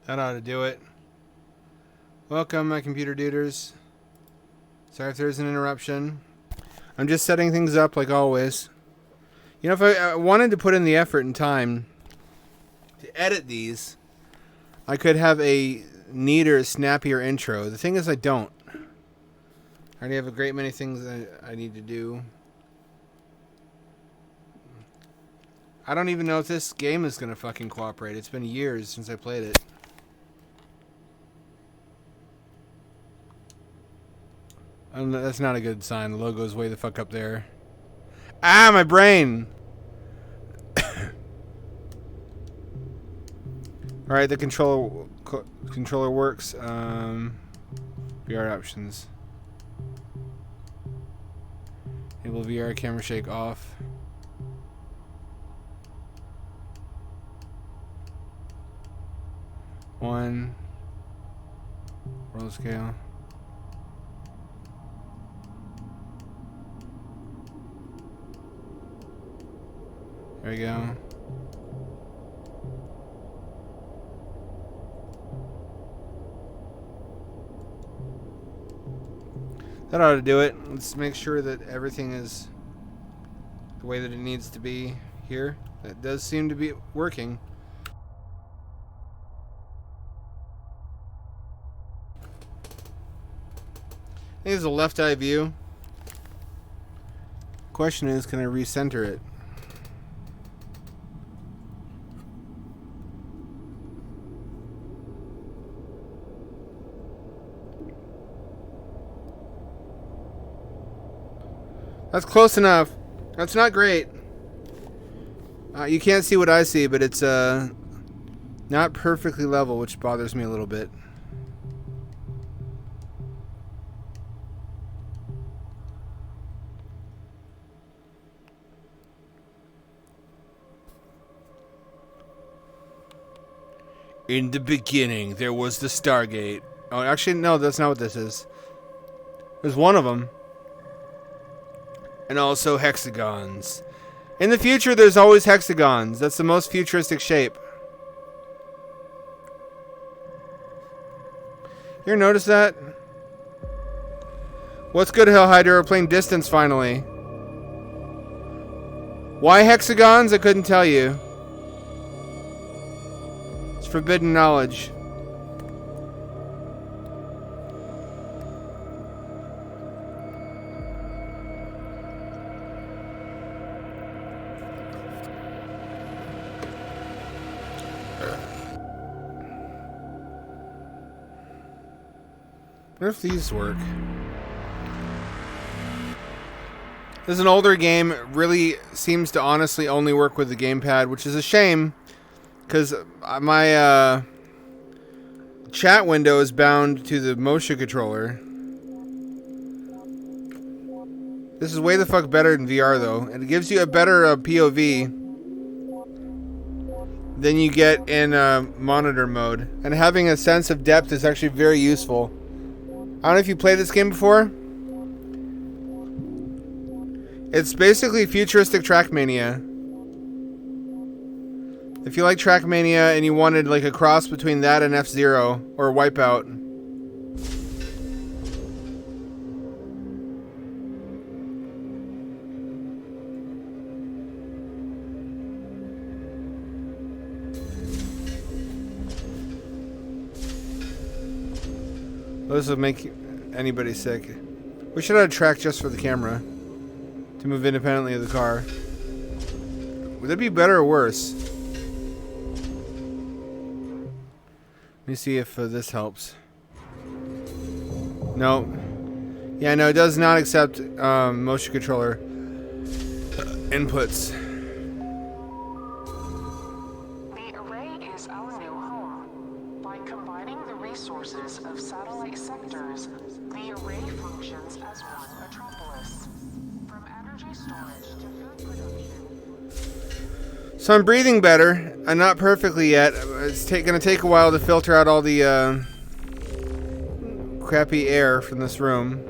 That ought to do it. Welcome, my computer duders. Sorry if there's an interruption. I'm just setting things up like always. You know, if I wanted to put in the effort and time to edit these, I could have a neater, snappier intro. The thing is, I don't. I already have a great many things I need to do. I don't even know if this game is going to fucking cooperate. It's been years since I played it. That's not a good sign. The logo's way the fuck up there. Ah, my brain! Alright, the controller works. VR options. Enable VR camera shake off. One. World scale. There we go. That ought to do it. Let's make sure that everything is the way that it needs to be here. That does seem to be working. I think it's a left eye view. Question is, can I recenter it? That's close enough. That's not great. You can't see what I see, but it's not perfectly level, which bothers me a little bit. In the beginning, there was the Stargate. Oh, actually, no, that's not what this is. There's one of them. And also hexagons. In the future, there's always hexagons. That's the most futuristic shape. You ever notice that? What's good, Hellhider? We're playing Distance finally. Why hexagons? I couldn't tell you. It's forbidden knowledge. What if these work? This is an older game. It really seems to honestly only work with the gamepad, which is a shame, because my chat window is bound to the motion controller. This is way the fuck better than VR, though. And it gives you a better POV than you get in monitor mode. And having a sense of depth is actually very useful. I don't know if you played this game before. It's basically futuristic Trackmania. If you like Trackmania and you wanted like a cross between that and F-Zero or Wipeout. This would make anybody sick. We should have a track just for the camera to move independently of the car. Would that be better or worse? Let me see if this helps. No. Yeah, no, it does not accept motion controller inputs. The array is our new home. By combining the resources of satellite sectors, the array functions as one metropolis. From energy storage to food production. So I'm breathing better. I'm not perfectly yet. It's going to take a while to filter out all the crappy air from this room.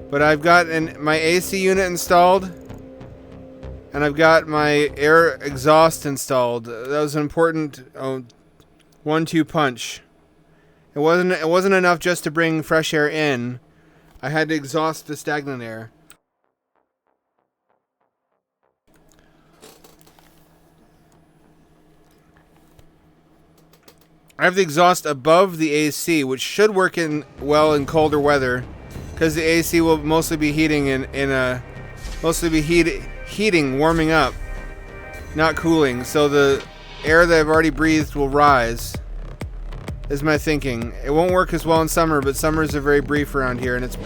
But I've got my AC unit installed. And I've got my air exhaust installed. That was an important 1-2 punch. It wasn't enough just to bring fresh air in. I had to exhaust the stagnant air. I have the exhaust above the AC, which should work well in colder weather, because the AC will mostly be heating heating, warming up, not cooling. So the air that I've already breathed will rise. Is my thinking. It won't work as well in summer, but summers are very brief around here, and it's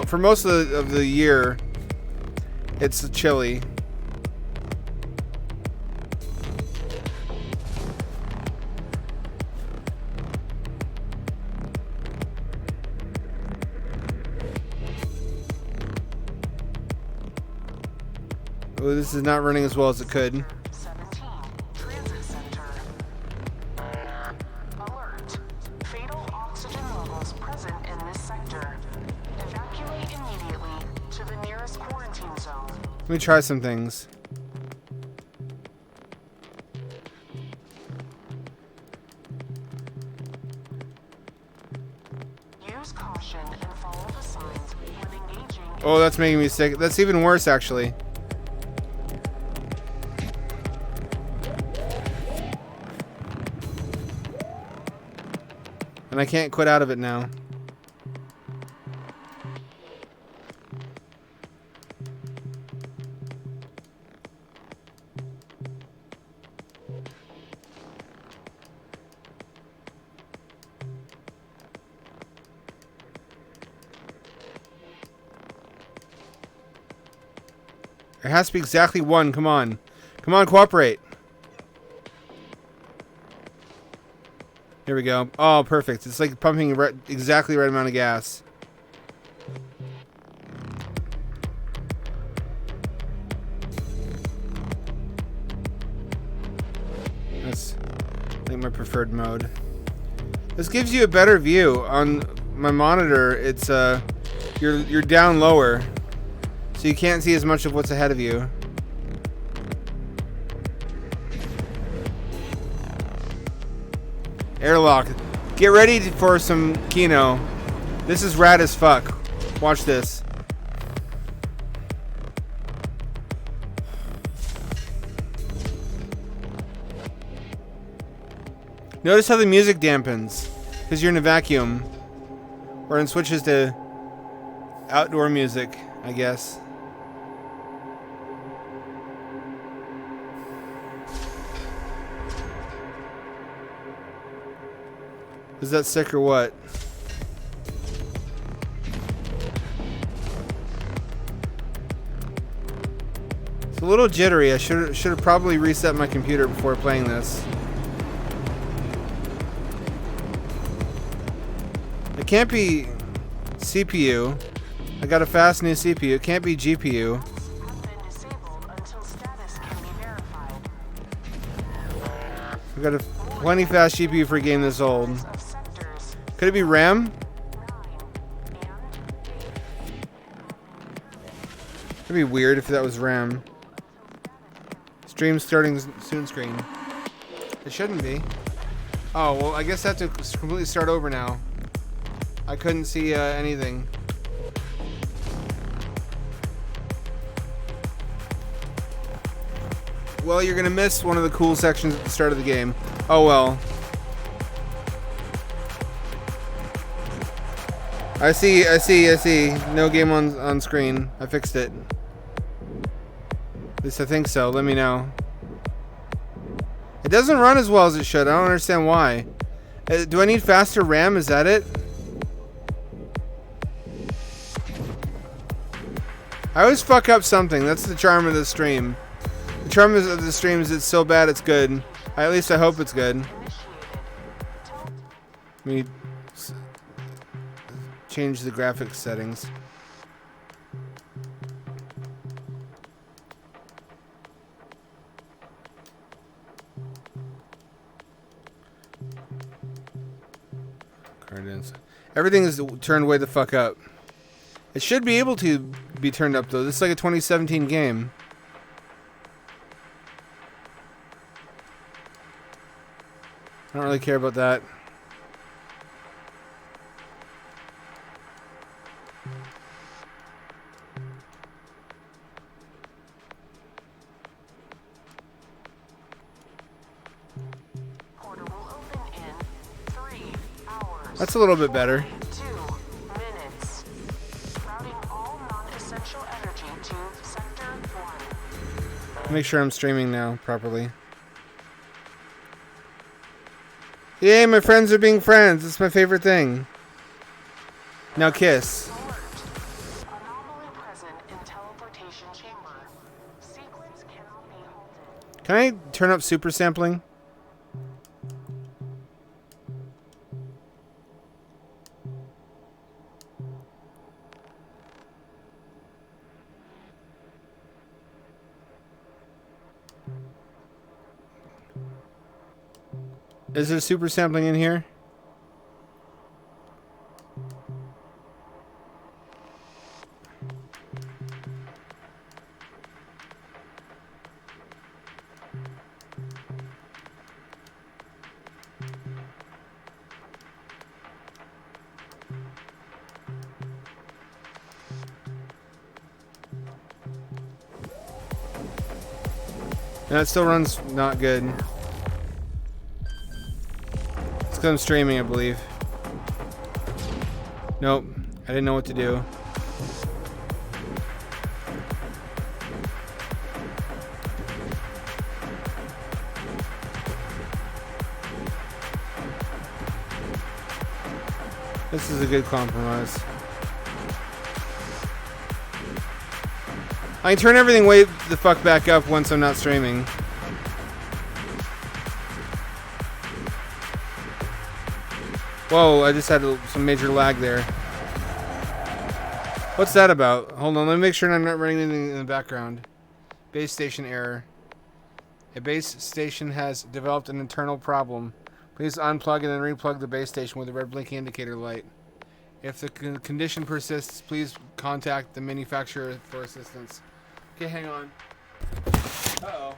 for most of the year. It's chilly. Oh, this is not running as well as it could. 17, Transit Center. Alert. Fatal oxygen levels present in this sector. Evacuate immediately to the nearest quarantine zone. Let me try some things. Use caution and follow the signs when engaging. Oh, that's making me sick. That's even worse, actually. And I can't quit out of it now. There has to be exactly one. Come on. Come on, cooperate. Here we go. Oh, perfect. It's like pumping exactly the right amount of gas. That's, I think, my preferred mode. This gives you a better view. On my monitor, it's you're down lower, so you can't see as much of what's ahead of you. Airlock. Get ready for some Kino. This is rad as fuck. Watch this. Notice how the music dampens, because you're in a vacuum. Or it switches to outdoor music, I guess. Is that sick or what? It's a little jittery. I should have probably reset my computer before playing this. It can't be CPU. I got a fast new CPU. It can't be GPU. Have been disabled until status can be verified. I got a plenty fast GPU for a game this old. Of sectors Could it be RAM? 9 and 8. It'd be weird if that was RAM. Stream starting soon screen. It shouldn't be. Oh, well, I guess I have to completely start over now. I couldn't see anything. Well, you're gonna miss one of the cool sections at the start of the game. Oh well. I see. No game on screen. I fixed it. At least I think so. Let me know. It doesn't run as well as it should. I don't understand why. Do I need faster RAM? Is that it? I always fuck up something. That's the charm of the stream. The charm of the stream is it's so bad it's good. At least I hope it's good. Let me change the graphics settings. Everything is turned way the fuck up. It should be able to be turned up though. This is like a 2017 game. I don't really care about that. Portal will open in 3 hours. That's a little bit better. 2 minutes. Routing all non-essential energy to Sector 1. Make sure I'm streaming now properly. Yay, my friends are being friends. It's my favorite thing. Now kiss. Alert. Anomaly present in teleportation chamber. Sequence cannot be halted. Can I turn up super sampling? Is there super sampling in here? That still runs not good. It's because I'm streaming, I believe. Nope. I didn't know what to do. This is a good compromise. I can turn everything way the fuck back up once I'm not streaming. Whoa, I just had some major lag there. What's that about? Hold on, let me make sure I'm not running anything in the background. Base station error. A base station has developed an internal problem. Please unplug and then replug the base station with a red blinking indicator light. If the condition persists, please contact the manufacturer for assistance. Okay, hang on. Uh-oh.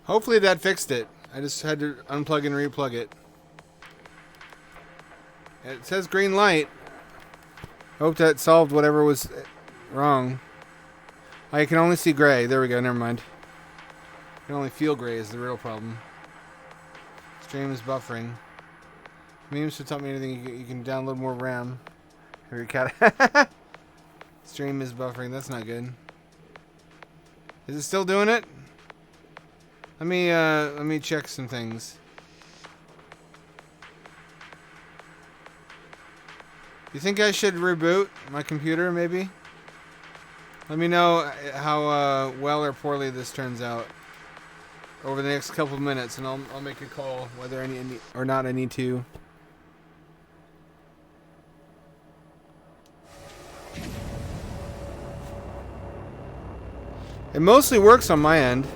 Hopefully that fixed it. I just had to unplug and replug it. It says green light. Hope that solved whatever was wrong. I can only see gray. There we go. Never mind. I can only feel gray is the real problem. Stream is buffering. Memes to tell me anything. You can download more RAM. Here your cat. Stream is buffering. That's not good. Is it still doing it? Let me check some things. You think I should reboot my computer, maybe? Let me know how well or poorly this turns out over the next couple of minutes, and I'll make a call whether I need or not I need to. It mostly works on my end.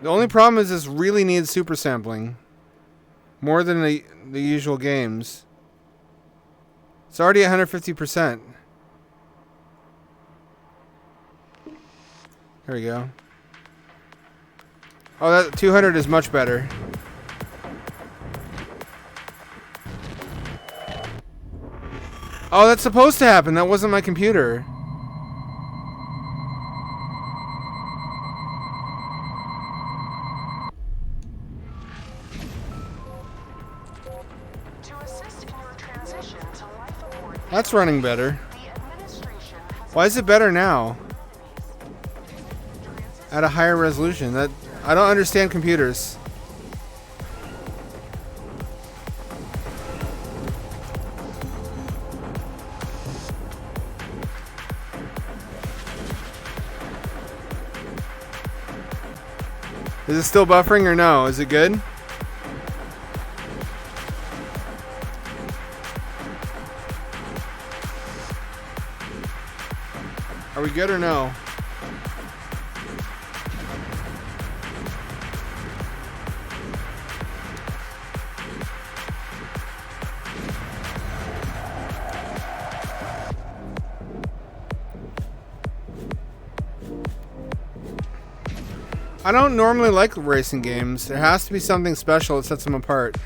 The only problem is this really needs super sampling. More than the usual games. It's already 150%. There we go. Oh, that 200 is much better. Oh, that's supposed to happen. That wasn't my computer. That's running better. Why is it better now? At a higher resolution. That I don't understand computers. Is it still buffering or no? Is it good? Are we good or no? I don't normally like racing games. There has to be something special that sets them apart.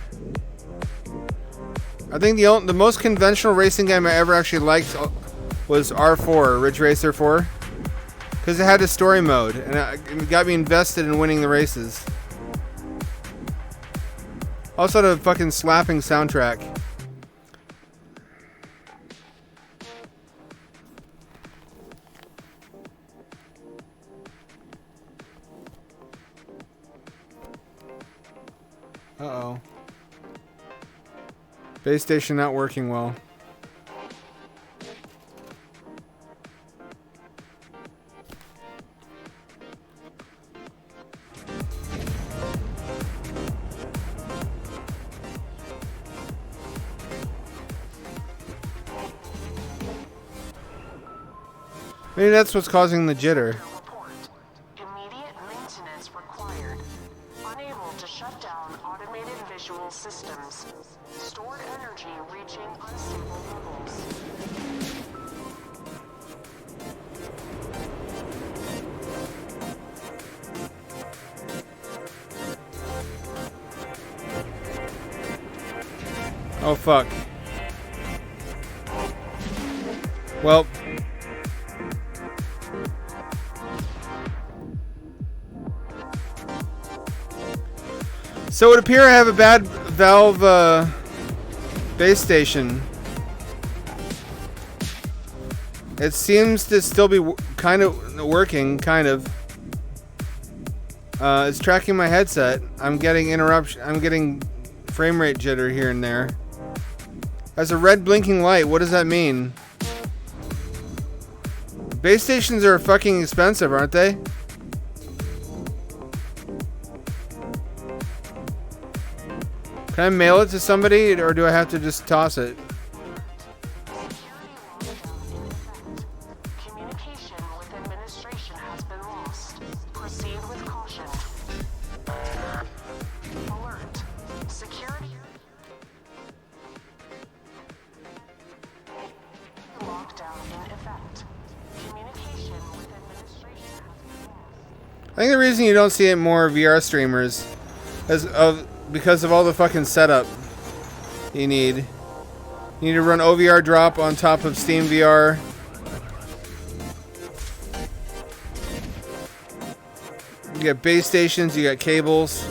I think the most conventional racing game I ever actually liked was R4, Ridge Racer 4. Because it had a story mode, and it got me invested in winning the races. Also had a fucking slapping soundtrack. Uh-oh. Base station not working well. Maybe that's what's causing the jitter. Report. Immediate maintenance required. Unable to shut down automated visual systems. Stored energy reaching unstable levels. Oh fuck. Well. So it would appear I have a bad valve base station. It seems to still be kind of working, kind of. It's tracking my headset. I'm getting interruption. I'm getting frame rate jitter here and there. There's a red blinking light. What does that mean? Base stations are fucking expensive, aren't they? Can I mail it to somebody, or do I have to just toss it? Communication with administration has been lost. Proceed with caution. Alert. Security. Lockdown in effect. Communication with administration has been lost. I think the reason you don't see more VR streamers is because of all the fucking setup you need. You need to run OVR drop on top of Steam VR. You got base stations, you got cables.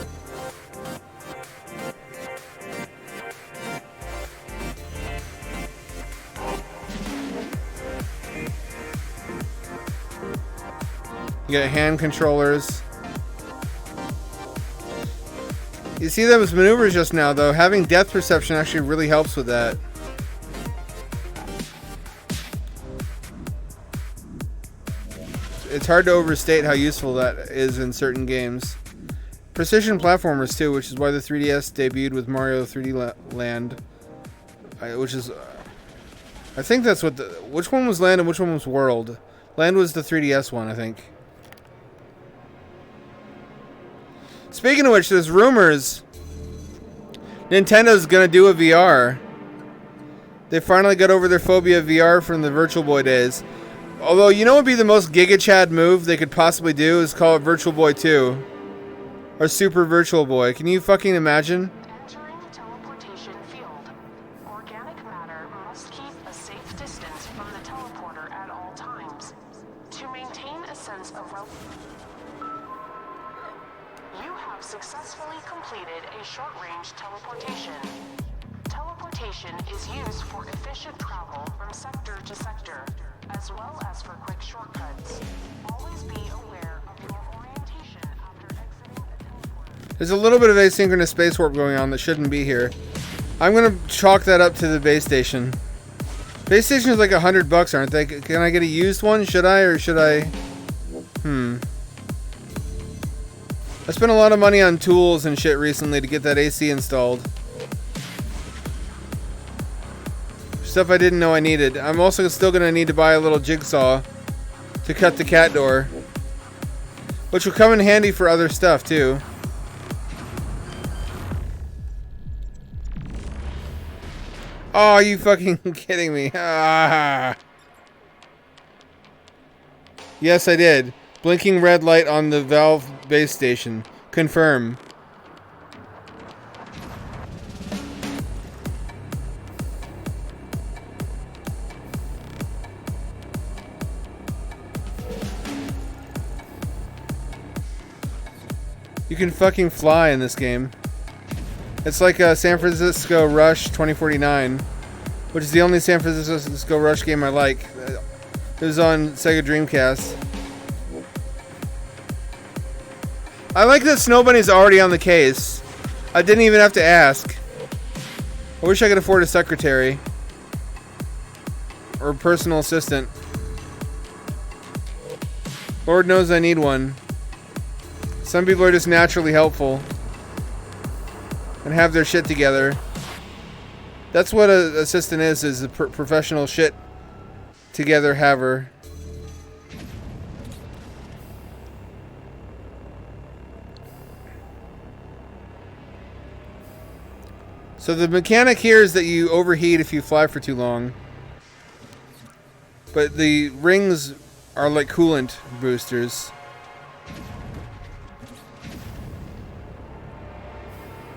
You got hand controllers. You see those maneuvers just now, though. Having depth perception actually really helps with that. It's hard to overstate how useful that is in certain games. Precision platformers, too, which is why the 3DS debuted with Mario 3D Land. Which is... I think that's what the... Which one was Land and which one was World? Land was the 3DS one, I think. Speaking of which, there's rumors Nintendo's gonna do a VR. They finally got over their phobia of VR from the Virtual Boy days. Although, you know what would be the most Giga Chad move they could possibly do is call it Virtual Boy 2. Or Super Virtual Boy. Can you fucking imagine? Entering the teleportation field. Organic matter must keep a safe distance from the teleporter at all times. To maintain a sense of You have successfully completed a short-range teleportation. Teleportation is used for efficient travel from sector to sector, as well as for quick shortcuts. Always be aware of your orientation after exiting the teleporter. There's a little bit of asynchronous space warp going on that shouldn't be here. I'm gonna chalk that up to the base station. Base station is like $100, aren't they? Can I get a used one? Should I, or should I? I spent a lot of money on tools and shit recently to get that AC installed. Stuff I didn't know I needed. I'm also still gonna need to buy a little jigsaw to cut the cat door. Which will come in handy for other stuff, too. Oh, are you fucking kidding me? Ah. Yes, I did. Blinking red light on the Valve base station. Confirm. You can fucking fly in this game. It's like a San Francisco Rush 2049, which is the only San Francisco Rush game I like. It was on Sega Dreamcast. I like that Snow Bunny's already on the case. I didn't even have to ask. I wish I could afford a secretary. Or a personal assistant. Lord knows I need one. Some people are just naturally helpful. And have their shit together. That's what an assistant is a professional shit together haver. So the mechanic here is that you overheat if you fly for too long. But the rings are like coolant boosters.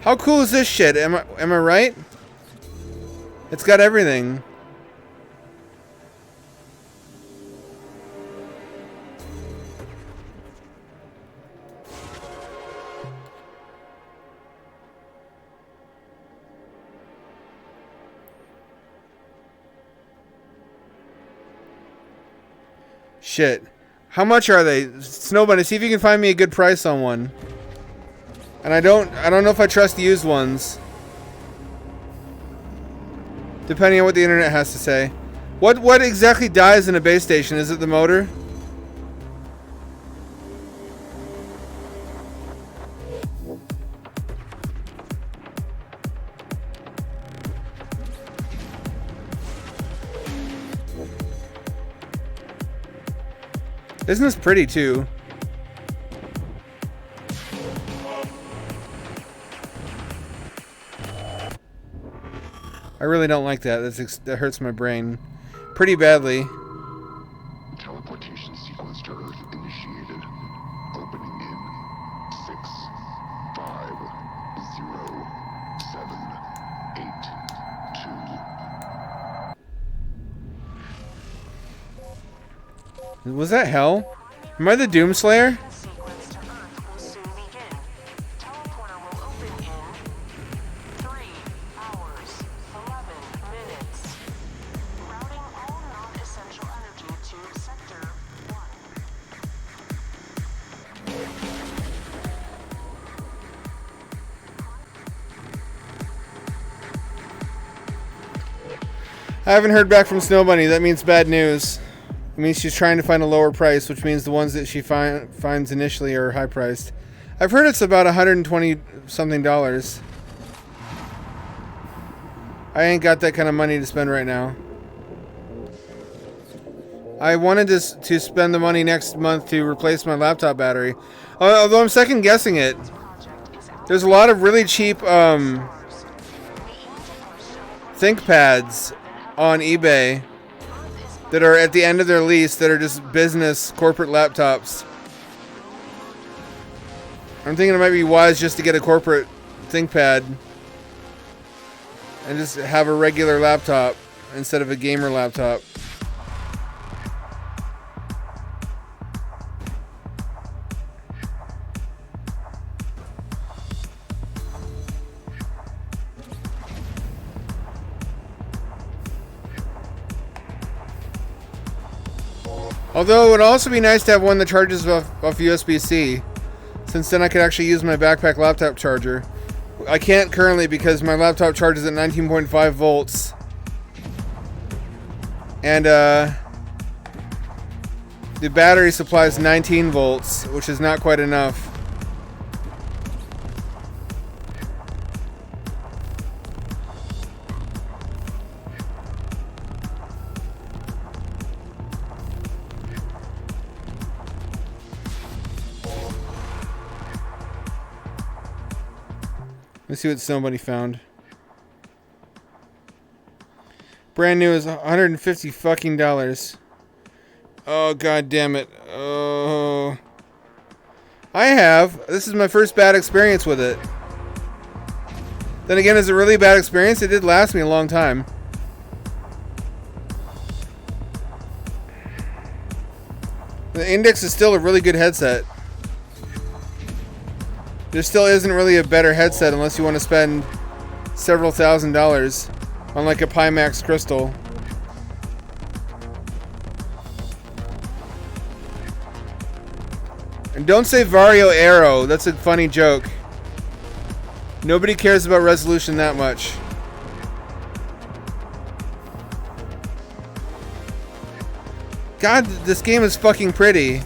How cool is this shit? Am I right? It's got everything. Shit. How much are they? Snow Bunny, see if you can find me a good price on one. And I don't know if I trust used ones. Depending on what the internet has to say. What exactly dies in a base station? Is it the motor? Isn't this pretty too? I really don't like that. That hurts my brain pretty badly. Teleportation sequence to Earth initiated. Opening in 6, 5, 0, 7, 8, 2. Was that hell? Am I the Doomslayer? Sequence to Earth will soon begin. Teleporter will open in 3 hours, 11 minutes. Routing all non-essential energy to Sector 1. I haven't heard back from Snow Bunny. That means bad news. It means she's trying to find a lower price, which means the ones that she finds initially are high priced. I've heard it's about $120 something. I ain't got that kind of money to spend right now. I wanted to spend the money next month to replace my laptop battery. Although I'm second guessing it. There's a lot of really cheap ThinkPads on eBay that are at the end of their lease that are just business corporate laptops. I'm thinking it might be wise just to get a corporate ThinkPad and just have a regular laptop instead of a gamer laptop. Although it would also be nice to have one that charges off USB-C, since then I could actually use my backpack laptop charger. I can't currently because my laptop charges at 19.5 volts. And the battery supplies 19 volts, which is not quite enough. Let's see what somebody found. Brand new is $150 fucking dollars. Oh, god damn it. Oh. I have. This is my first bad experience with it. Then again, is it really a bad experience? It did last me a long time. The Index is still a really good headset. There still isn't really a better headset unless you want to spend several $1,000s on like a Pimax Crystal. And don't say Vario Aero. That's a funny joke. Nobody cares about resolution that much. God, this game is fucking pretty.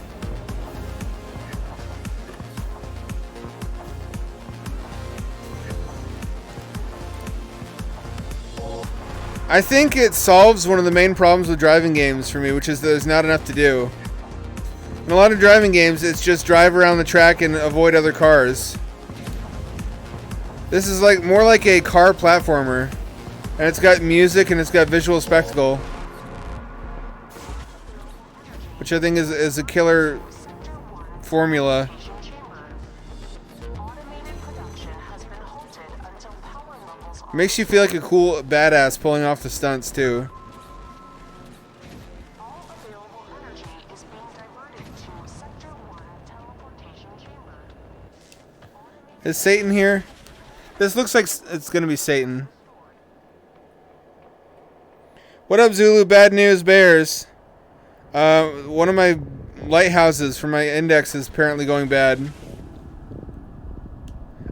I think it solves one of the main problems with driving games for me, which is there's not enough to do. In a lot of driving games, it's just drive around the track and avoid other cars. This is like more like a car platformer, and it's got music and it's got visual spectacle, which I think is a killer formula. Makes you feel like a cool badass pulling off the stunts too. Is Satan here? This looks like it's gonna be Satan. What up, Zulu? Bad news, bears. One of my lighthouses for my Index is apparently going bad.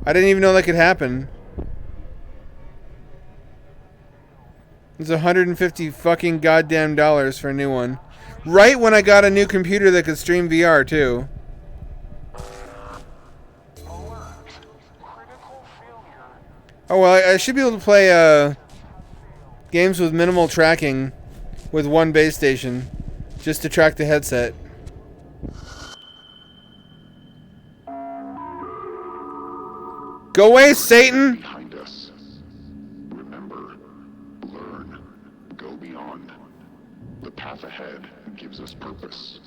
I didn't even know that could happen. It's $150 fucking goddamn dollars for a new one. Right when I got a new computer that could stream VR too. Oh well, I should be able to play games with minimal tracking with one base station, just to track the headset. Go away, Satan! Behind us. Remember, learn, go beyond. The path ahead gives us purpose.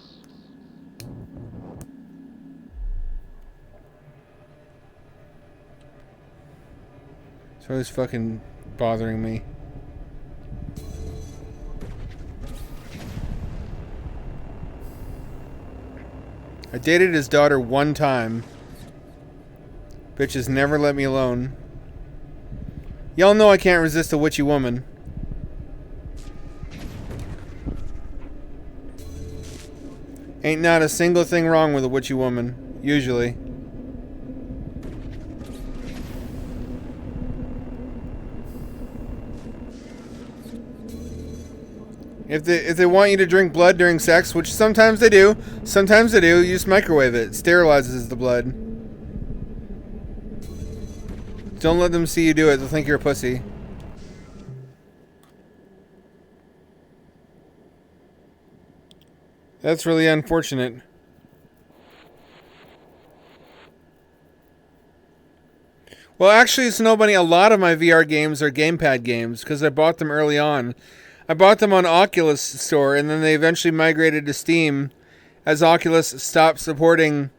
It's always fucking bothering me. I dated his daughter one time. Bitches never let me alone. Y'all know I can't resist a witchy woman. Ain't not a single thing wrong with a witchy woman, usually. If they want you to drink blood during sex, which sometimes they do, you just microwave it. It sterilizes the blood. Don't let them see you do it. They'll think you're a pussy. That's really unfortunate. Well, actually, Snowbunny, a lot of my VR games are gamepad games because I bought them early on. I bought them on Oculus Store, and then they eventually migrated to Steam as Oculus stopped supporting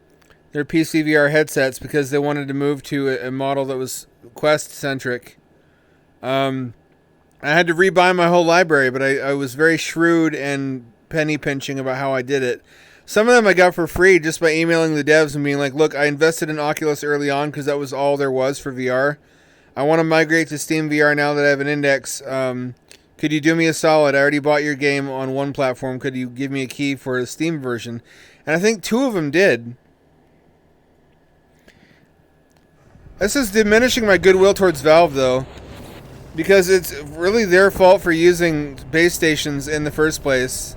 their PC VR headsets because they wanted to move to a model that was Quest-centric. I had to rebuy my whole library, but I was very shrewd and penny pinching about how I did it. Some of them I got for free just by emailing the devs and being like, look, I invested in Oculus early on because that was all there was for VR. I want to migrate to Steam VR now that I have an Index. Could you do me a solid? I already bought your game on one platform. Could you give me a key for the Steam version? And I think 2 of them did. This is diminishing my goodwill towards Valve, though, because it's really their fault for using base stations in the first place,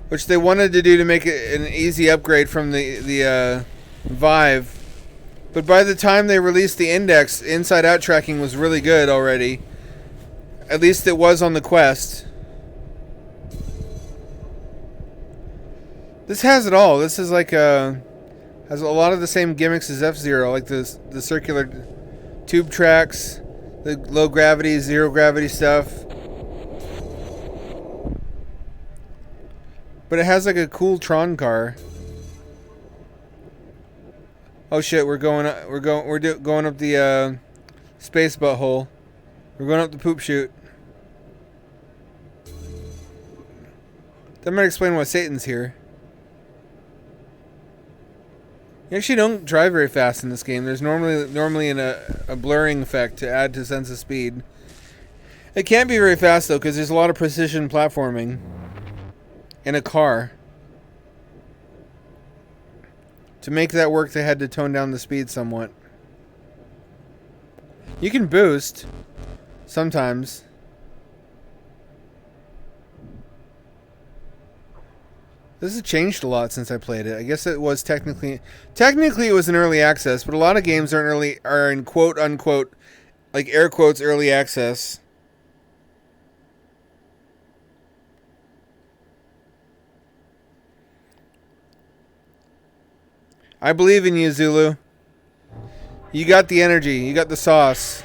which they wanted to do to make it an easy upgrade from the Vive. But by the time they released the Index, inside-out tracking was really good already. At least it was on the Quest. This has it all. This is like has a lot of the same gimmicks as F-Zero, like the circular tube tracks, the low gravity, zero gravity stuff. But it has like a cool Tron car. Oh shit, we're going up the space butthole. We're going up the poop chute. That might explain why Satan's here. You actually don't drive very fast in this game. There's normally a blurring effect to add to sense of speed. It can't be very fast though, because there's a lot of precision platforming in a car. To make that work, they had to tone down the speed somewhat. You can boost sometimes. This has changed a lot since I played it. I guess it was technically it was an early access, but a lot of games are in quote unquote, like air quotes, early access. I believe in you, Zulu. You got the energy. You got the sauce.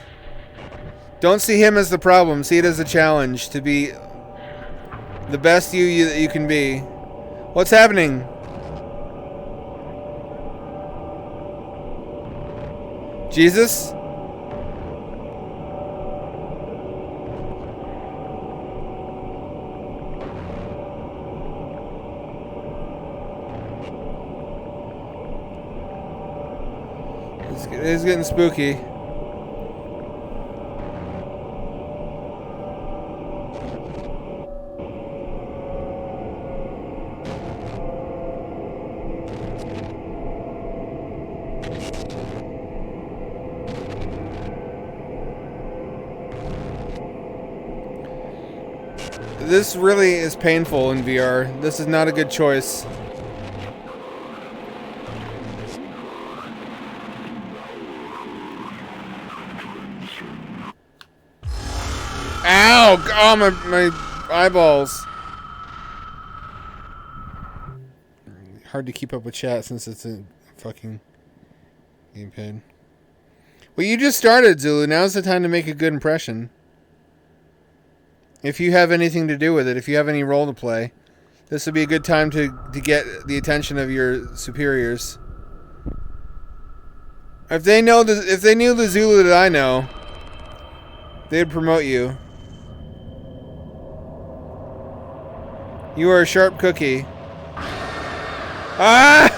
Don't see him as the problem. See it as a challenge to be the best you that you can be. What's happening? Jesus? It's getting spooky. This really is painful in VR. This is not a good choice. Ow! Oh, my eyeballs. Hard to keep up with chat since it's a fucking gamepad. Well, you just started, Zulu. Now's the time to make a good impression. If you have anything to do with it, if you have any role to play, this would be a good time to get the attention of your superiors. If they knew the Zulu that I know, they'd promote you. You are a sharp cookie. Ah!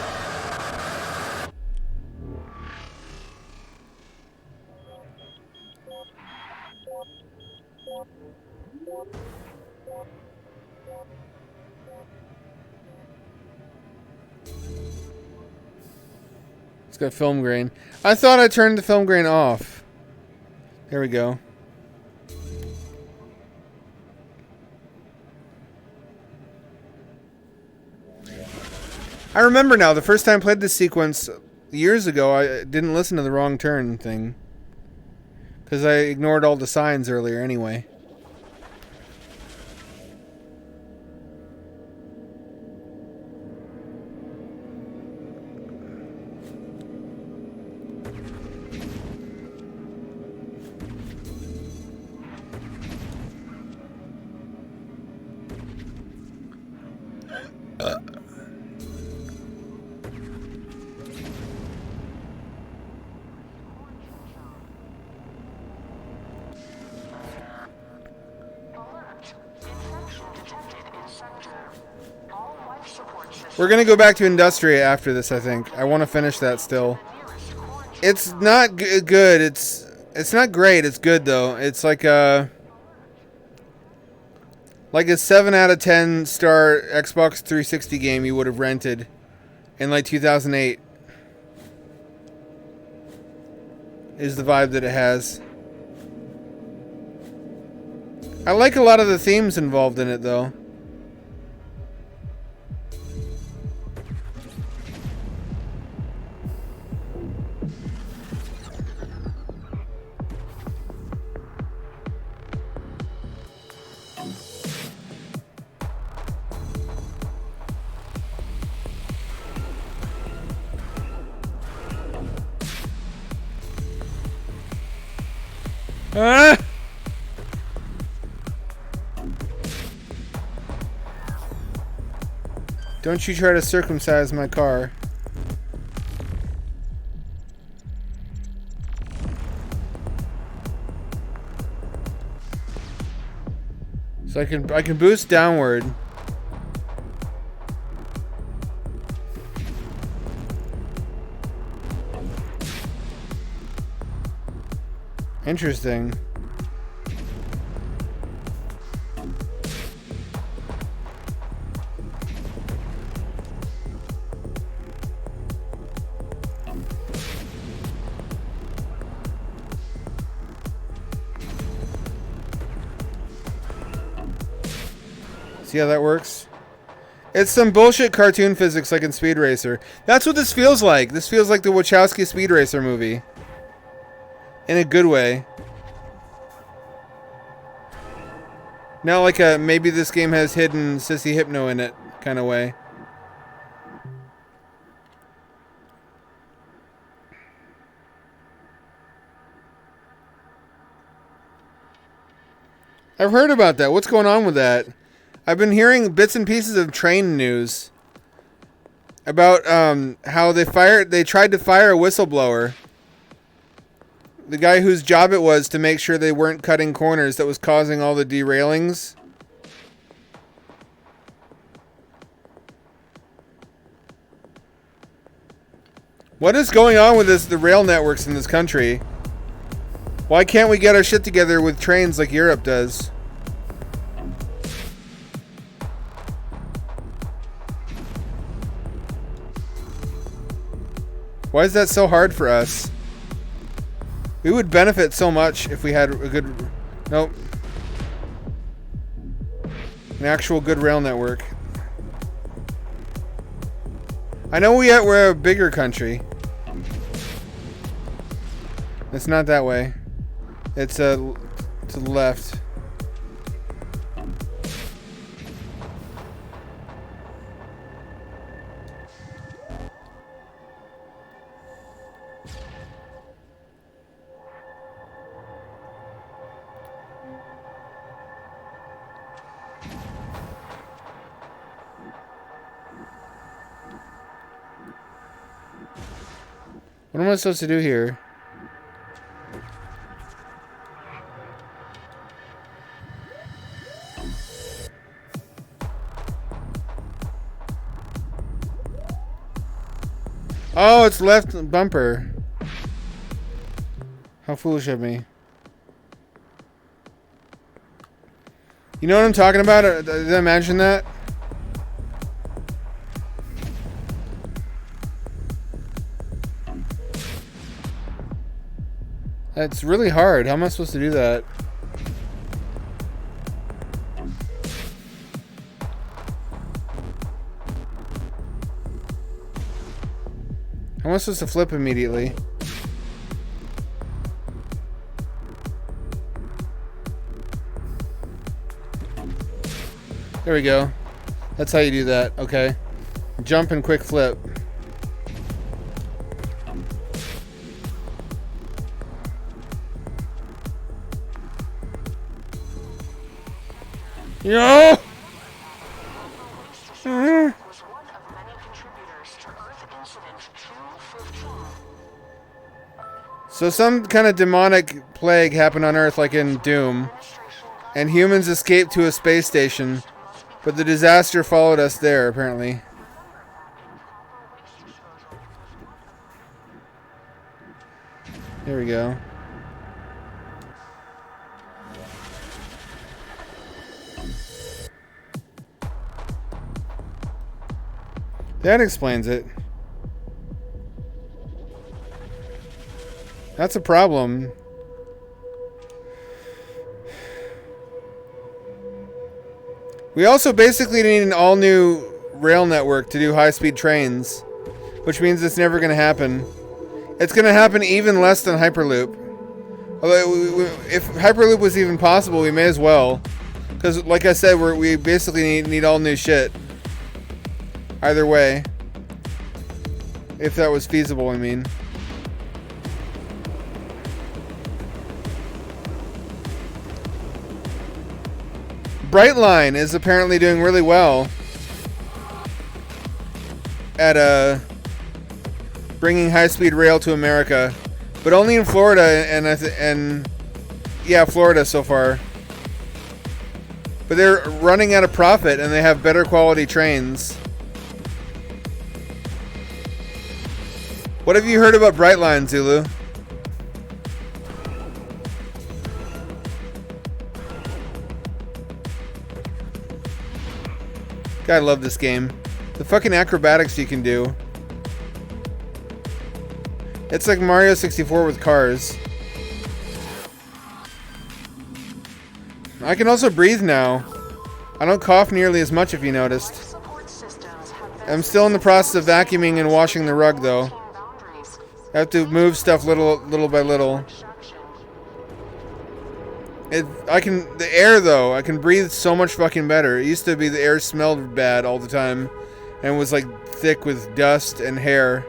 It's got film grain. I thought I turned the film grain off. There we go. I remember now, the first time I played this sequence years ago, I didn't listen to the wrong turn thing. Because I ignored all the signs earlier anyway. We're gonna go back to Industria after this, I think. I want to finish that still. It's not good. It's not great. It's good though. It's like a 7 out of 10 star Xbox 360 game you would have rented in like 2008. Is the vibe that it has. I like a lot of the themes involved in it though. Ah! Don't you try to circumcise my car. So I can boost downward. Interesting. See how that works? It's some bullshit cartoon physics like in Speed Racer. That's what this feels like. This feels like the Wachowski Speed Racer movie. In a good way. Not like a maybe this game has hidden Sissy Hypno in it kind of way. I've heard about that. What's going on with that? I've been hearing bits and pieces of train news about how they tried to fire a whistleblower. The guy whose job it was to make sure they weren't cutting corners that was causing all the derailings. What is going on with the rail networks in this country? Why can't we get our shit together with trains like Europe does? Why is that so hard for us? We would benefit so much if we had a good... Nope. An actual good rail network. I know we're a bigger country. It's not that way. It's to the left. What am I supposed to do here? Oh, it's left bumper. How foolish of me. You know what I'm talking about? Did I mention that? That's really hard. How am I supposed to do that? How am I supposed to flip immediately? There we go. That's how you do that. Okay. Jump and quick flip. Yo! Was one of many contributors to Earth Incident 215. So some kind of demonic plague happened on Earth like in Doom, and humans escaped to a space station, but the disaster followed us there, apparently. There we go. That explains it. That's a problem. We also basically need an all-new rail network to do high-speed trains, which means it's never going to happen. It's going to happen even less than Hyperloop. Although, if Hyperloop was even possible, we may as well. Because, like I said, we basically need all new shit. Either way. If that was feasible, I mean. Brightline is apparently doing really well at bringing high-speed rail to America, but only in Florida and yeah, Florida so far. But they're running at a profit, and they have better quality trains. What have you heard about Brightline, Zulu? God, I love this game. The fucking acrobatics you can do. It's like Mario 64 with cars. I can also breathe now. I don't cough nearly as much, if you noticed. I'm still in the process of vacuuming and washing the rug, though. I have to move stuff little by little. The air, though, I can breathe so much fucking better. It used to be the air smelled bad all the time and was like thick with dust and hair.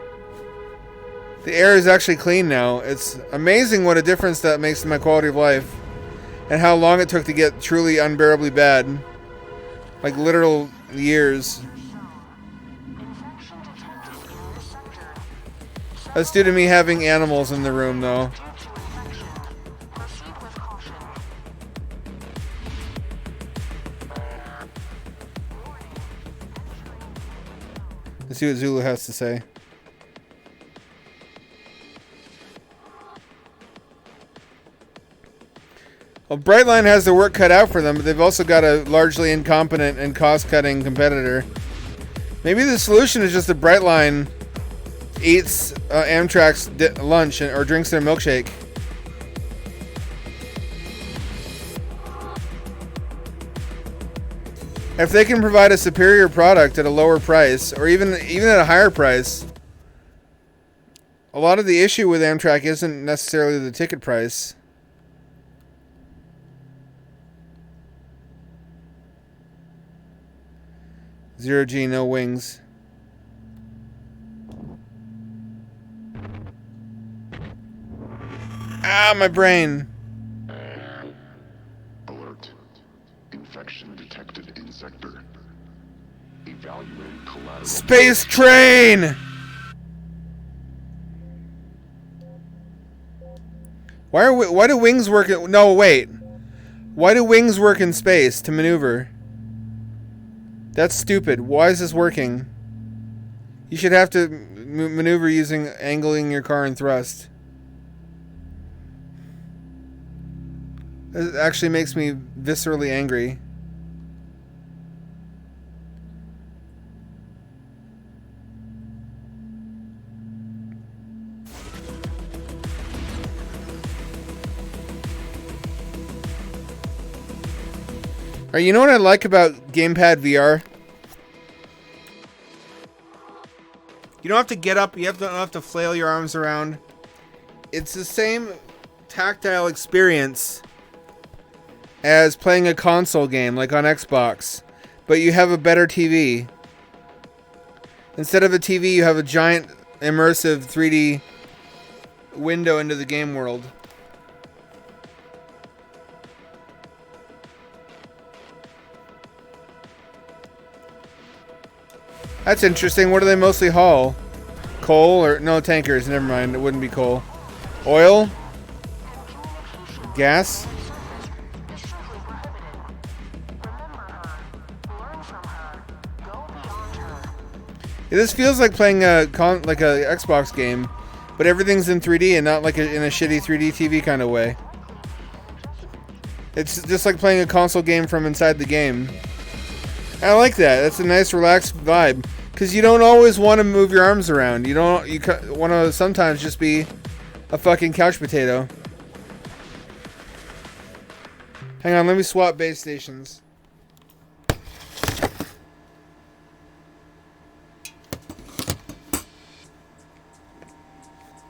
The air is actually clean now. It's amazing what a difference that makes in my quality of life. And how long it took to get truly unbearably bad. Like literal years. That's due to me having animals in the room, though. Let's see what Zulu has to say. Well, Brightline has their work cut out for them, but they've also got a largely incompetent and cost-cutting competitor. Maybe the solution is just that Brightline eats Amtrak's lunch or drinks their milkshake. If they can provide a superior product at a lower price, or even at a higher price, a lot of the issue with Amtrak isn't necessarily the ticket price. Zero G, no wings. Ah, my brain. Alert. Infection detected in sector. Evaluate collateral. Space train! Why do wings work? No, wait. Why do wings work in space to maneuver? That's stupid. Why is this working? You should have to maneuver using angling your car and thrust. It actually makes me viscerally angry. Alright, you know what I like about Gamepad VR? You don't have to get up, you don't have to flail your arms around. It's the same tactile experience as playing a console game, like on Xbox. But you have a better TV. Instead of a TV, you have a giant, immersive 3D window into the game world. That's interesting. What do they mostly haul? Coal or no tankers? Never mind. It wouldn't be coal. Oil? Gas? Yeah, this feels like playing a Xbox game, but everything's in 3D and not like in a shitty 3D TV kind of way. It's just like playing a console game from inside the game. I like that. That's a nice relaxed vibe. Because you don't always want to move your arms around. You want to sometimes just be a fucking couch potato. Hang on, let me swap base stations.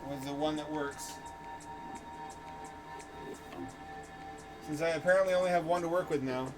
With the one that works. Since I apparently only have one to work with now.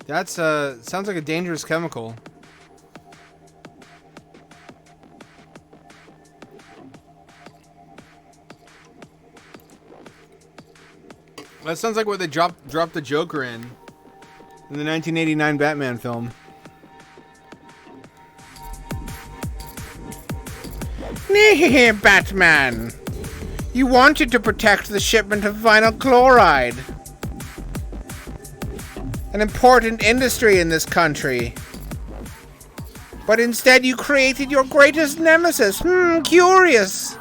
That's sounds like a dangerous chemical. That sounds like what they dropped the Joker in the 1989 Batman film. Nah, Batman. You wanted to protect the shipment of vinyl chloride. An important industry in this country. But instead you created your greatest nemesis. Curious.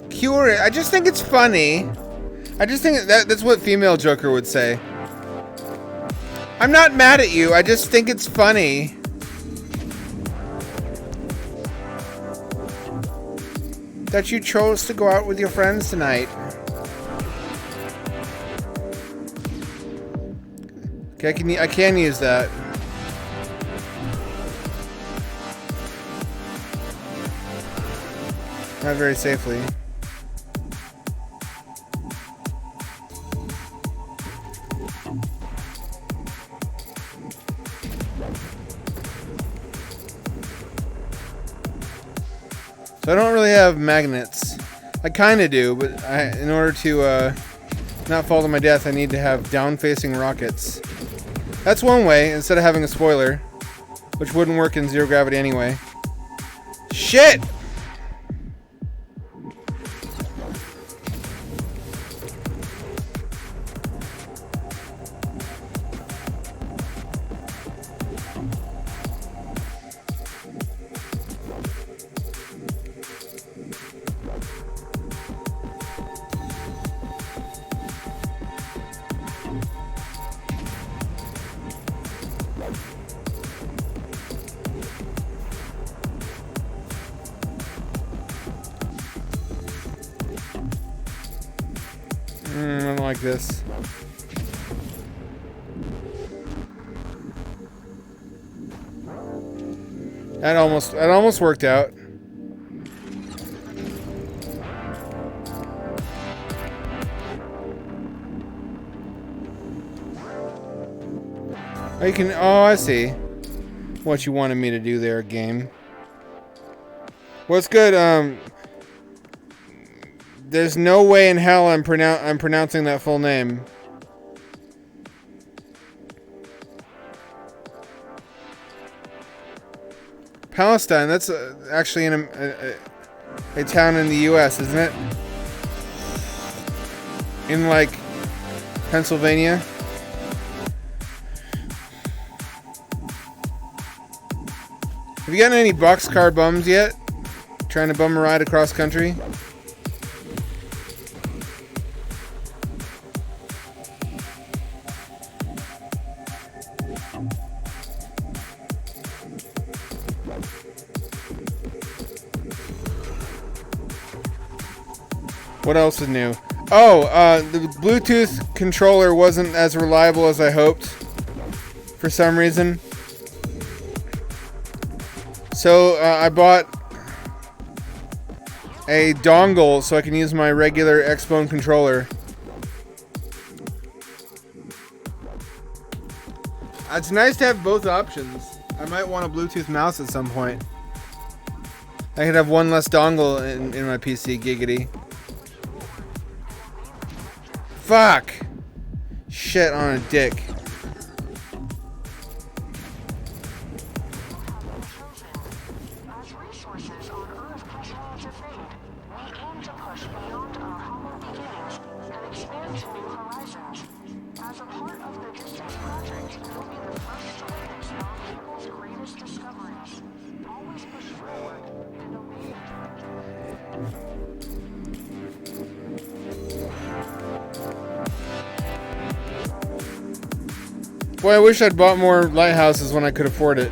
Curious. I just think it's funny. I just think that's what female Joker would say. I'm not mad at you. I just think it's funny. That you chose to go out with your friends tonight. Okay, I can use that. Not very safely. So I don't really have magnets. I kind of do, but in order to not fall to my death, I need to have down-facing rockets. That's one way, instead of having a spoiler, which wouldn't work in zero gravity anyway. Shit! I don't like this. That almost worked out. Oh, you can. Oh, I see what you wanted me to do there, game. What's good? There's no way in hell I'm pronouncing that full name. Palestine. That's actually in a town in the U.S., isn't it? In like Pennsylvania. Have you gotten any boxcar bums yet? Trying to bum a ride across country? What else is new? Oh, the Bluetooth controller wasn't as reliable as I hoped for some reason. So I bought a dongle so I can use my regular Xbone controller. It's nice to have both options. I might want a Bluetooth mouse at some point. I could have one less dongle in my PC, giggity. Fuck! Shit on a dick. As resources on Earth continue to fade, we aim to push beyond our humble beginnings and expand to new horizons. As a part of the Distance Project, you'll be the first to witness our people's greatest discoveries. Always push forward and obey. Boy, I wish I'd bought more lighthouses when I could afford it.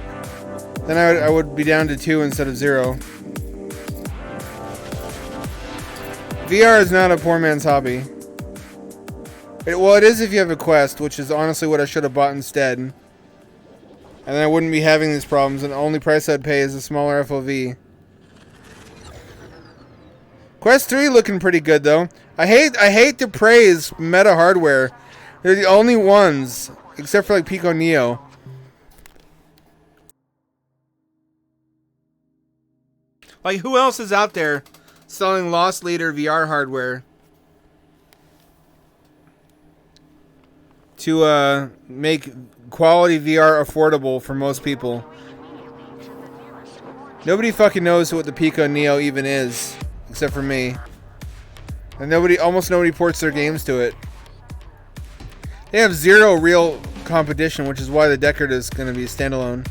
Then I would be down to 2 instead of 0. VR is not a poor man's hobby. Well, it is if you have a Quest, which is honestly what I should have bought instead. And then I wouldn't be having these problems, and the only price I'd pay is a smaller FOV. Quest 3 looking pretty good though. I hate to praise Meta hardware. They're the only ones, except for like Pico Neo. Like, who else is out there selling Lost Leader VR hardware to make quality VR affordable for most people? Nobody fucking knows what the Pico Neo even is, except for me. And almost nobody ports their games to it. They have zero real competition, which is why the Deckard is going to be standalone.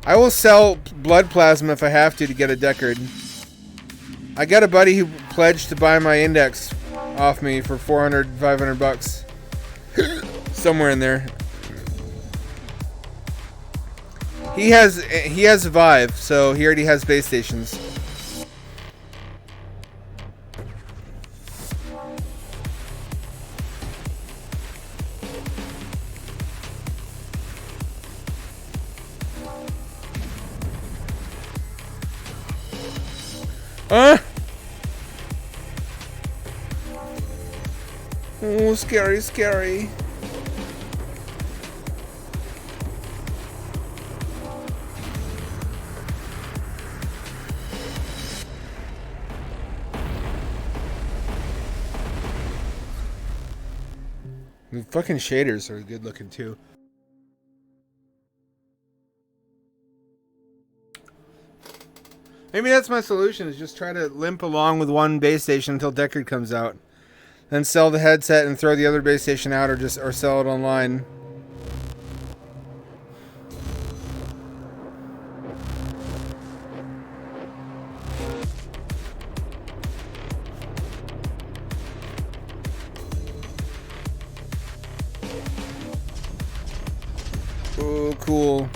I will sell blood plasma if I have to get a Deckard. I got a buddy who pledged to buy my Index off me for 400, 500 bucks. Somewhere in there. He has Vive, so he already has base stations. Oh, scary, scary. The fucking shaders are good looking too. Maybe that's my solution, is just try to limp along with one base station until Deckard comes out. Then sell the headset and throw the other base station out, or sell it online. Oh, cool.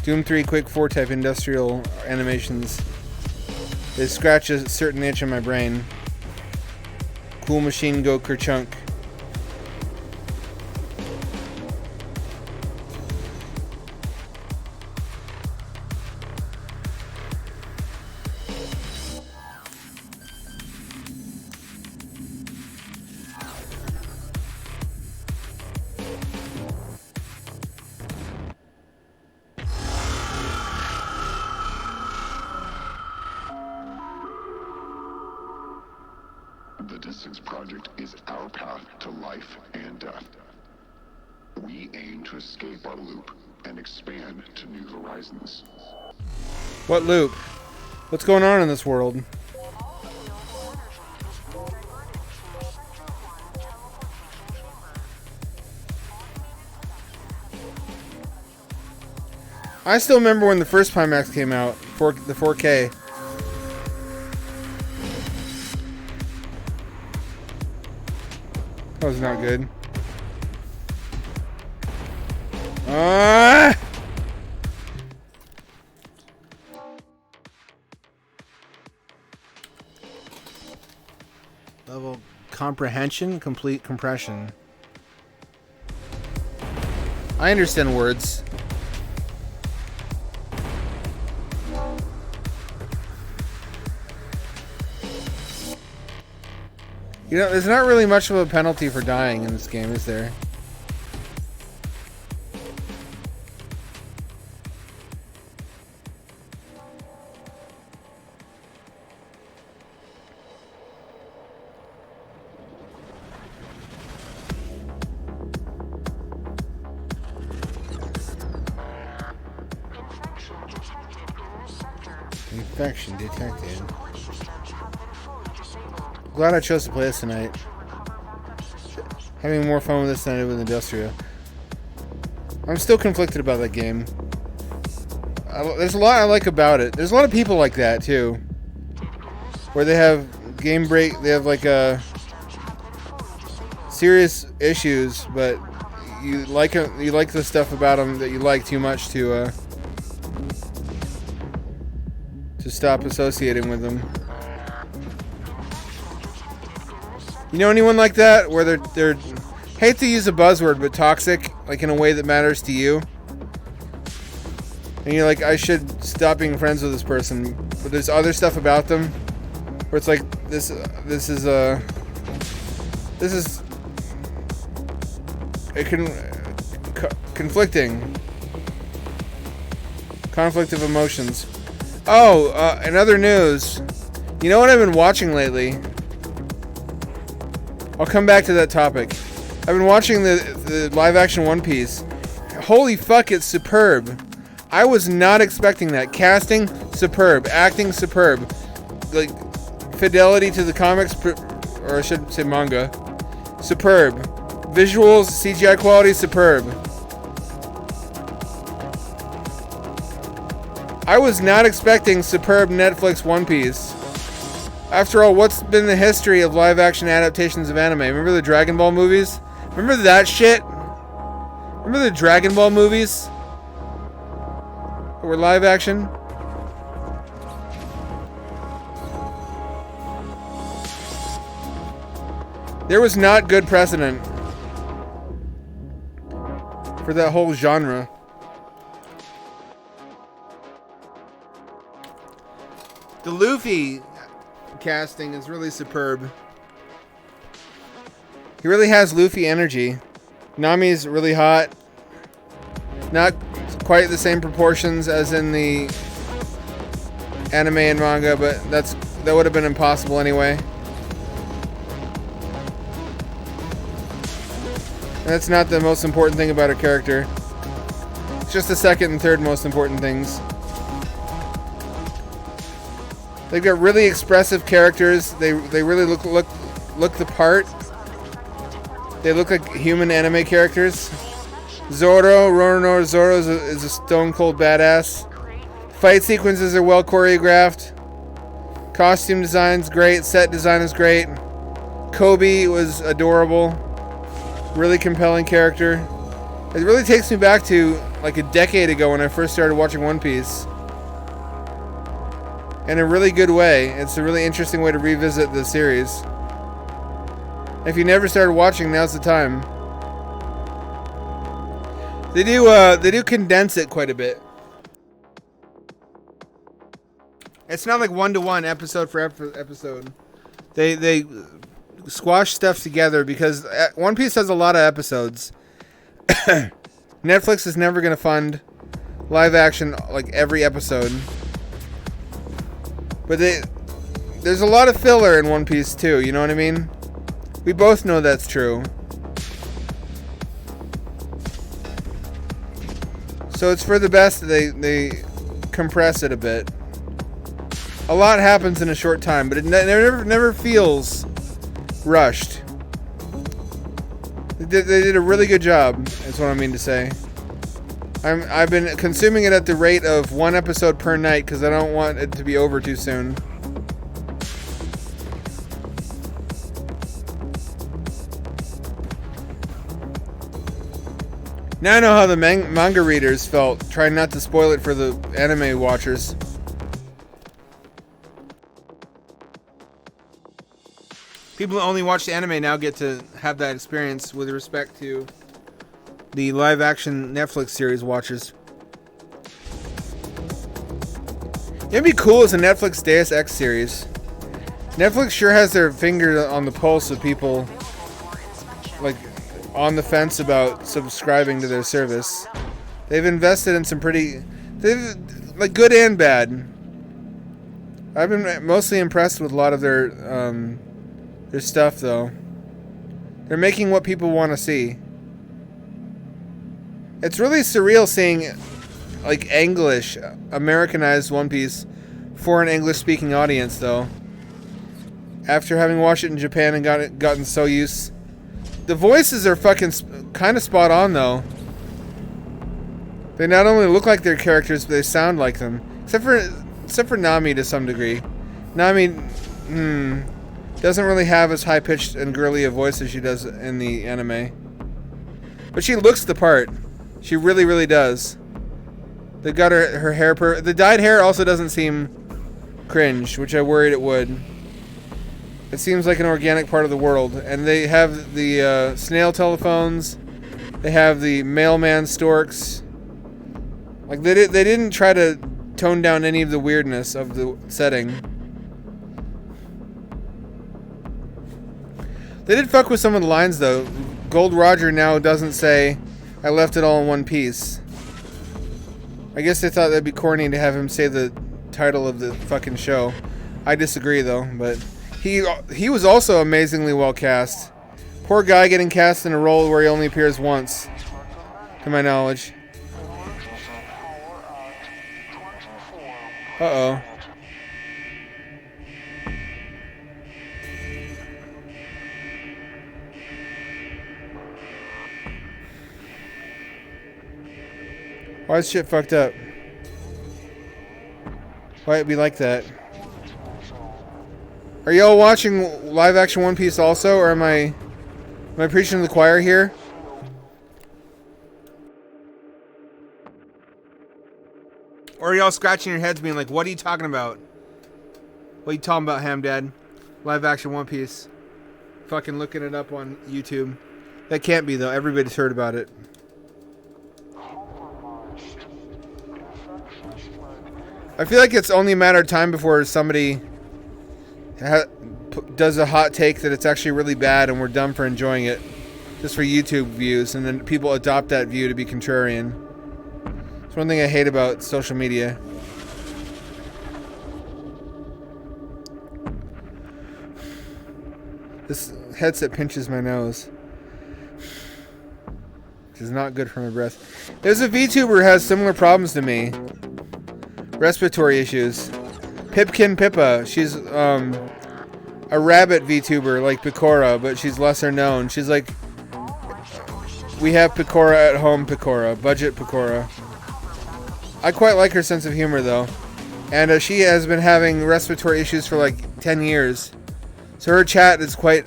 Doom 3 Quick 4 type industrial animations. They scratch a certain itch in my brain. Cool machine go Kerchunk. The Distance Project is our path to life and death. We aim to escape our loop and expand to new horizons. What loop? What's going on in this world? I still remember when the first Pimax came out, the 4K. That was not good. Level comprehension, complete compression. I understand words. You know, there's not really much of a penalty for dying in this game, is there? Infection detected. Glad I chose to play this tonight. Having more fun with this than I did with Industria. I'm still conflicted about that game. There's a lot I like about it. There's a lot of people like that too, where they have game break. They have like serious issues, but you like the stuff about them that you like too much to stop associating with them. You know anyone like that, where they're hate to use a buzzword, but toxic, like in a way that matters to you? and you're like, I should stop being friends with this person, but there's other stuff about them where it's like this is conflicting. Conflict of emotions. Oh, in other news, you know what I've been watching lately? I'll come back to that topic. I've been watching the live-action One Piece. Holy fuck, it's superb. I was not expecting that. Casting, superb. Acting, superb. Like, fidelity to the comics, or I should say manga, superb. Visuals, CGI quality, superb. I was not expecting superb Netflix One Piece. After all, what's been the history of live-action adaptations of anime? Remember the Dragon Ball movies? Remember that shit? Remember the Dragon Ball movies? That were live-action? There was not good precedent for that whole genre. The Luffy casting is really superb. He really has Luffy energy. Nami's really hot. Not quite the same proportions as in the anime and manga, but that would have been impossible anyway. And that's not the most important thing about a character. It's just the second and third most important things. They've got really expressive characters. They really look the part. They look like human anime characters. Roronoa Zoro is a stone cold badass. Fight sequences are well choreographed. Costume design's great. Set design is great. Kobe was adorable. Really compelling character. It really takes me back to like a decade ago when I first started watching One Piece. In a really good way. It's a really interesting way to revisit the series. If you never started watching, now's the time. They do condense it quite a bit. It's not like 1-to-1 episode for episode. They squash stuff together because One Piece has a lot of episodes. Netflix is never going to fund live action like every episode. But there's a lot of filler in One Piece too, you know what I mean? We both know that's true. So it's for the best that they compress it a bit. A lot happens in a short time, but it never feels rushed. They did a really good job, is what I mean to say. I've been consuming it at the rate of 1 episode per night because I don't want it to be over too soon. Now I know how the manga readers felt, trying not to spoil it for the anime watchers. People who only watch the anime now get to have that experience with respect to the live-action Netflix series watchers. It'd be cool as a Netflix Deus Ex series. Netflix sure has their finger on the pulse of people, like, on the fence about subscribing to their service. They've invested in some like, good and bad. I've been mostly impressed with a lot of their stuff, though. They're making what people want to see. It's really surreal seeing, like, English, Americanized One Piece for an English-speaking audience, though. After having watched it in Japan and gotten so used. The voices are fucking kind of spot on, though. They not only look like their characters, but they sound like them. Except for Nami to some degree. Nami, doesn't really have as high-pitched and girly a voice as she does in the anime. But she looks the part. She really, really does. They got her hair the dyed hair also doesn't seem cringe, which I worried it would. It seems like an organic part of the world. And they have the snail telephones. They have the mailman storks. Like they didn't try to tone down any of the weirdness of the setting. They did fuck with some of the lines though. Gold Roger now doesn't say, "I left it all in one piece." I guess they thought that'd be corny to have him say the title of the fucking show. I disagree though, but he was also amazingly well cast. Poor guy getting cast in a role where he only appears once, to my knowledge. Uh-oh. Why is shit fucked up? Why it be like that? Are y'all watching live action One Piece also, or am I preaching to the choir here? Or are y'all scratching your heads being like, what are you talking about? What are you talking about, Hamdad? Live action One Piece. Fucking looking it up on YouTube. That can't be though, everybody's heard about it. I feel like it's only a matter of time before somebody does a hot take that it's actually really bad and we're done for enjoying it. Just for YouTube views, and then people adopt that view to be contrarian. It's one thing I hate about social media. This headset pinches my nose, which is not good for my breath. There's a VTuber who has similar problems to me. Respiratory issues. Pipkin Pippa. She's a rabbit VTuber like Picora, but she's lesser known. She's like, we have Picora at home Picora, budget Picora. I quite like her sense of humor though. And she has been having respiratory issues for like 10 years. So her chat is quite...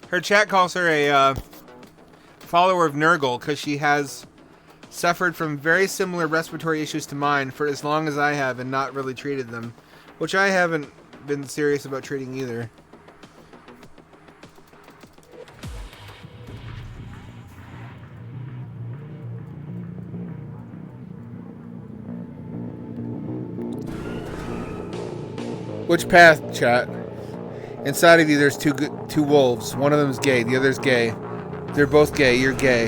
Her chat calls her a follower of Nurgle because she has suffered from very similar respiratory issues to mine for as long as I have and not really treated them. Which I haven't been serious about treating either. Which path, chat? Inside of you there's two wolves. One of them is gay, the other's gay. They're both gay, you're gay.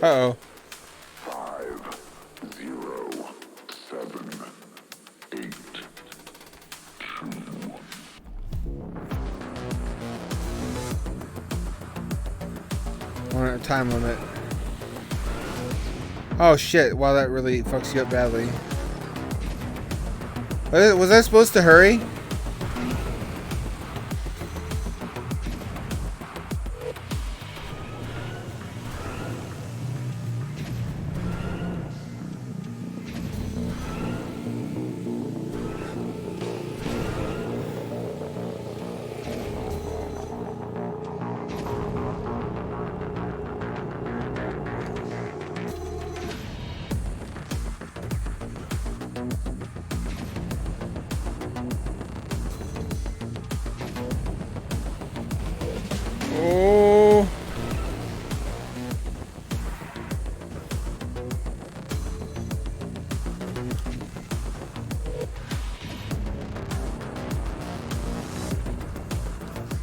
Uh-oh. 5, 0, 7, 8, 2. Time limit. Oh shit, wow, that really fucks you up badly. Was I supposed to hurry? Oh.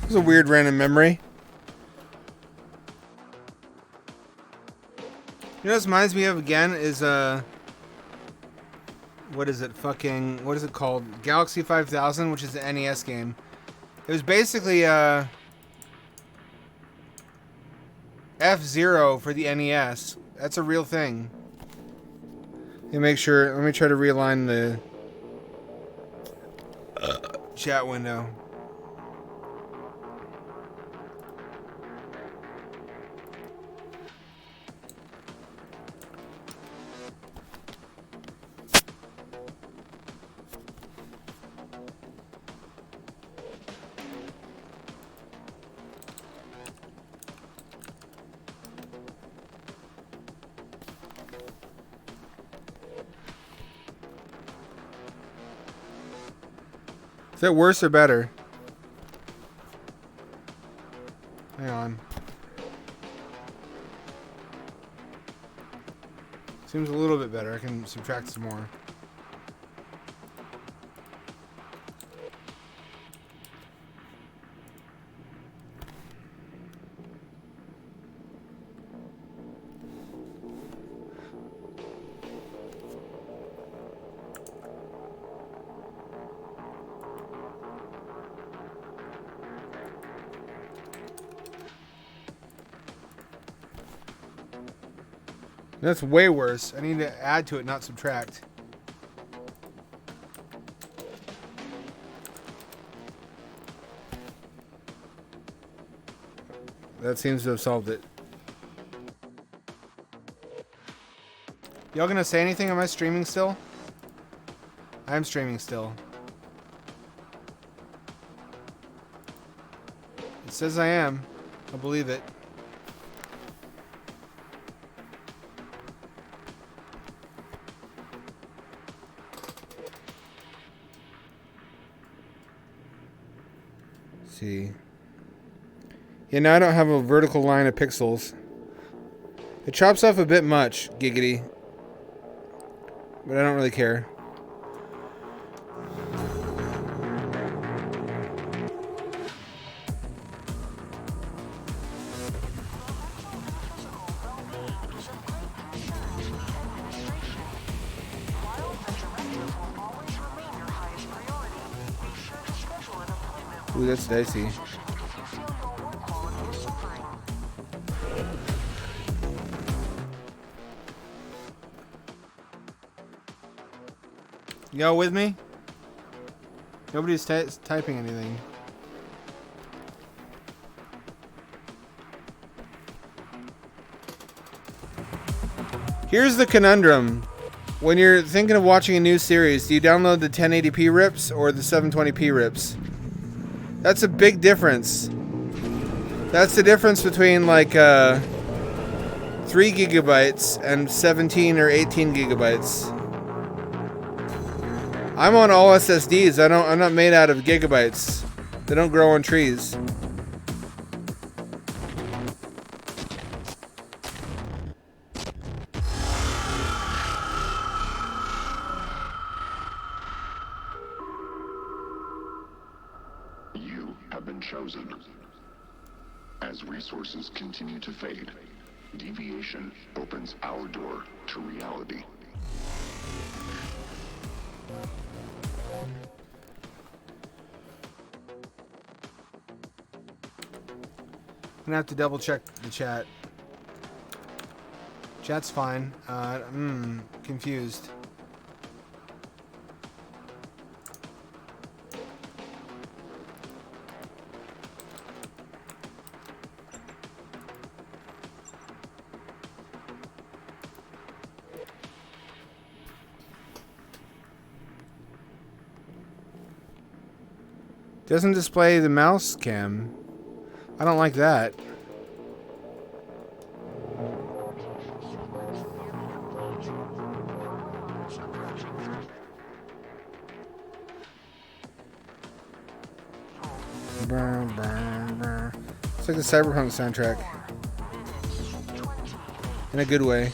This is a weird random memory. You know what this reminds me of again is what is it called? Galaxy 5000, which is an NES game. It was basically F-Zero for the NES. That's a real thing. Let me try to realign the chat window. Is that worse or better? Hang on. Seems a little bit better. I can subtract some more. That's way worse. I need to add to it, not subtract. That seems to have solved it. Y'all gonna say anything? Am I streaming still? I am streaming still. It says I am. I believe it. See. Yeah, now I don't have a vertical line of pixels. It chops off a bit much, giggity. But I don't really care. Ooh, that's dicey. Y'all with me? Nobody's typing anything. Here's the conundrum. When you're thinking of watching a new series, do you download the 1080p rips or the 720p rips? That's a big difference. That's the difference between like 3 gigabytes and 17 or 18 gigabytes. I'm on all SSDs. I'm not made out of gigabytes. They don't grow on trees. You have been chosen. As resources continue to fade, deviation opens our door to reality. I'm gonna have to double check the chat. Chat's fine. I'm confused. Doesn't display the mouse cam. I don't like that. It's like the Cyberpunk soundtrack. In a good way.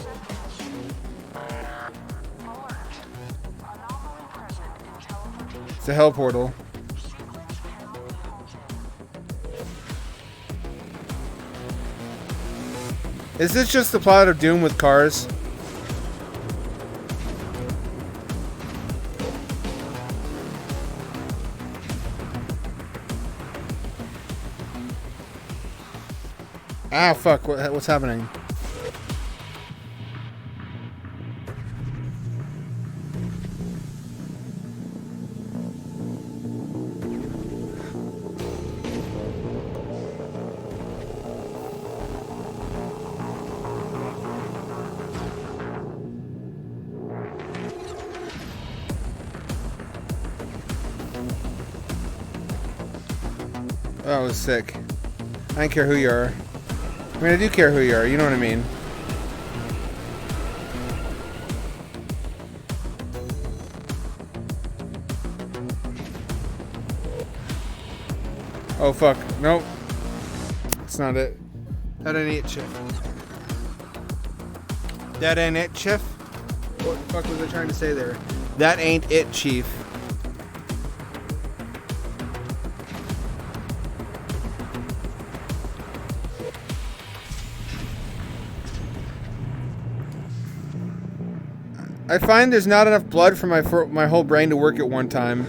It's a hell portal. Is this just the plot of Doom with cars? Ah, fuck. What's happening? That was sick. I don't care who you are. I mean, I do care who you are, you know what I mean. Oh fuck. Nope. That's not it. That ain't it, Chief. That ain't it, Chief? What the fuck was I trying to say there? That ain't it, Chief. I find there's not enough blood for my whole brain to work at one time.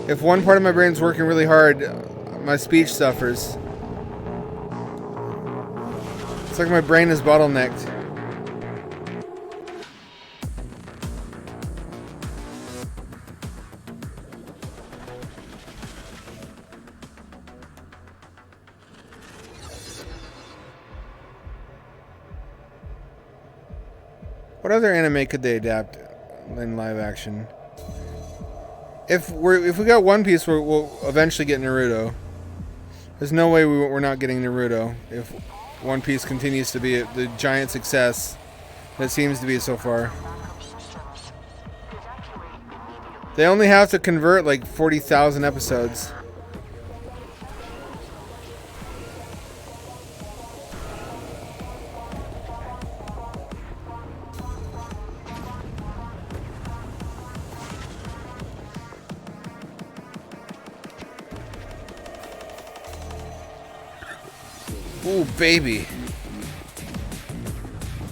If one part of my brain's working really hard, my speech suffers. It's like my brain is bottlenecked. What other anime could they adapt in live action? If we got One Piece, we'll eventually get Naruto. There's no way we're not getting Naruto if One Piece continues to be the giant success that it seems to be so far. They only have to convert like 40,000 episodes. Ooh, baby.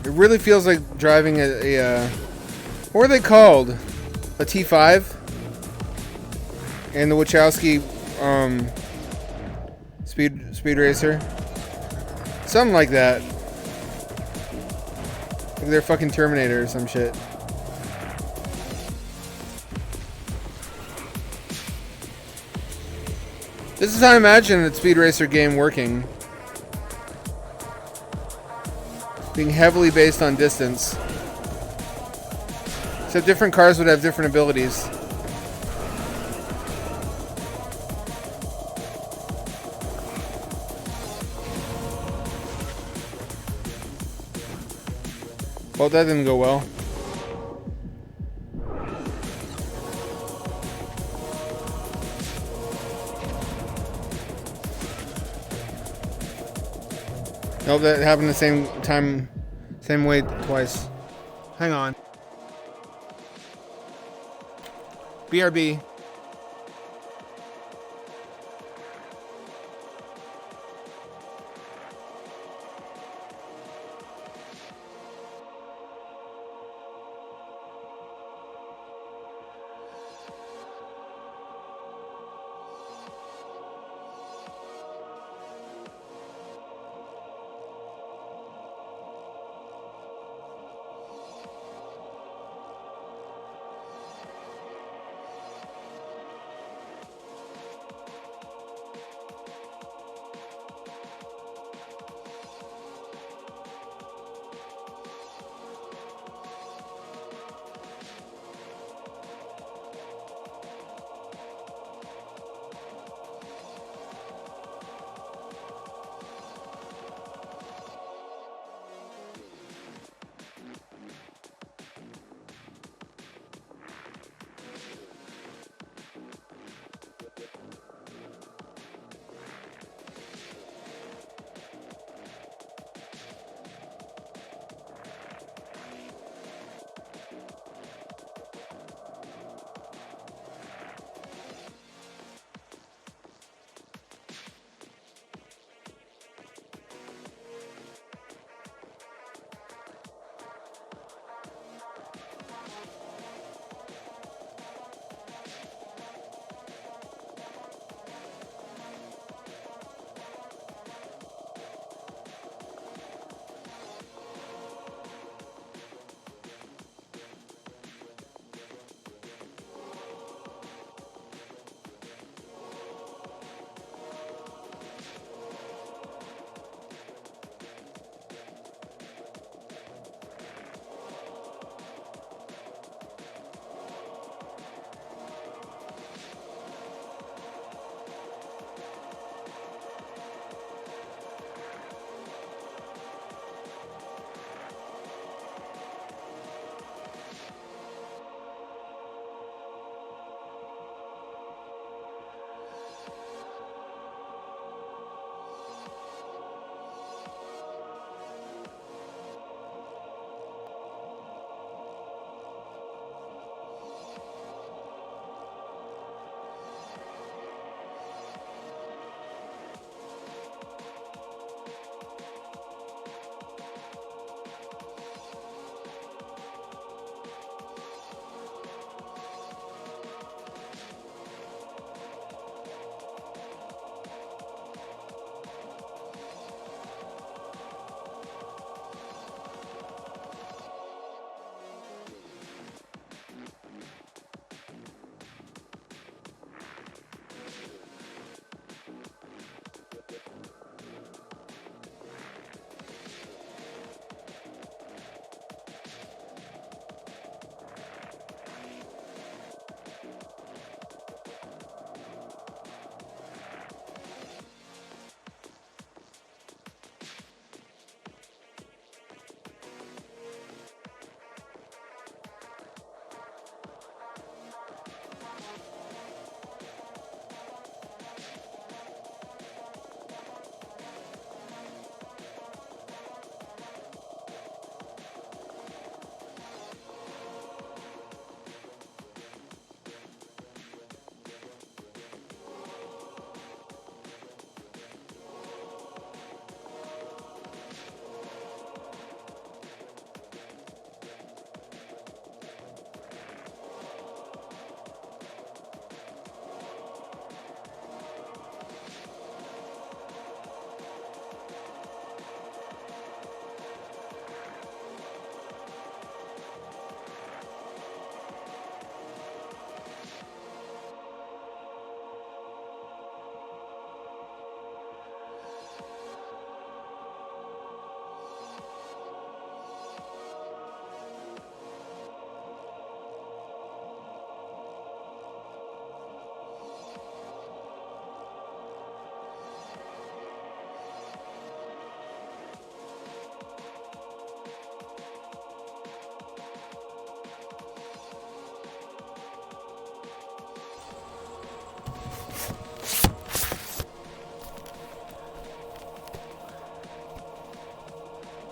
It really feels like driving a what are they called? A T5? And the Wachowski speed racer? Something like that. Like they're fucking Terminator or some shit. This is how I imagine a Speed Racer game working. Being heavily based on distance. Except different cars would have different abilities. Well, that didn't go well. Nope, that happened the same time, same way twice. Hang on. BRB.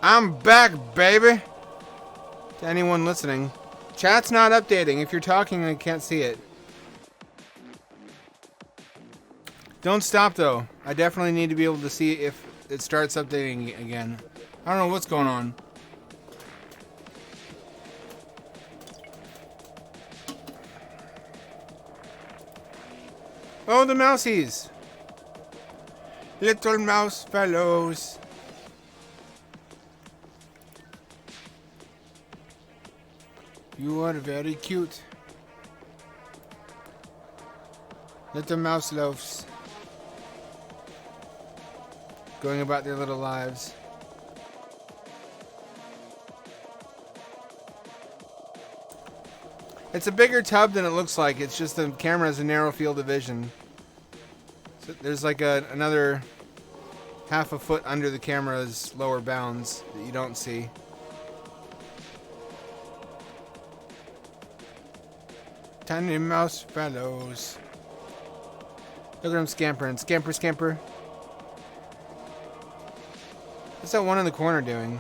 I'm back, baby! To anyone listening. Chat's not updating. If you're talking, I can't see it. Don't stop, though. I definitely need to be able to see if it starts updating again. I don't know what's going on. Oh, the mousies! Little mouse fellows. You are very cute. Little mouse loafs. Going about their little lives. It's a bigger tub than it looks like. It's just the camera has a narrow field of vision. So there's like another half a foot under the camera's lower bounds that you don't see. Tiny mouse fellows. Look at them scampering. Scamper, scamper. What's that one in the corner doing?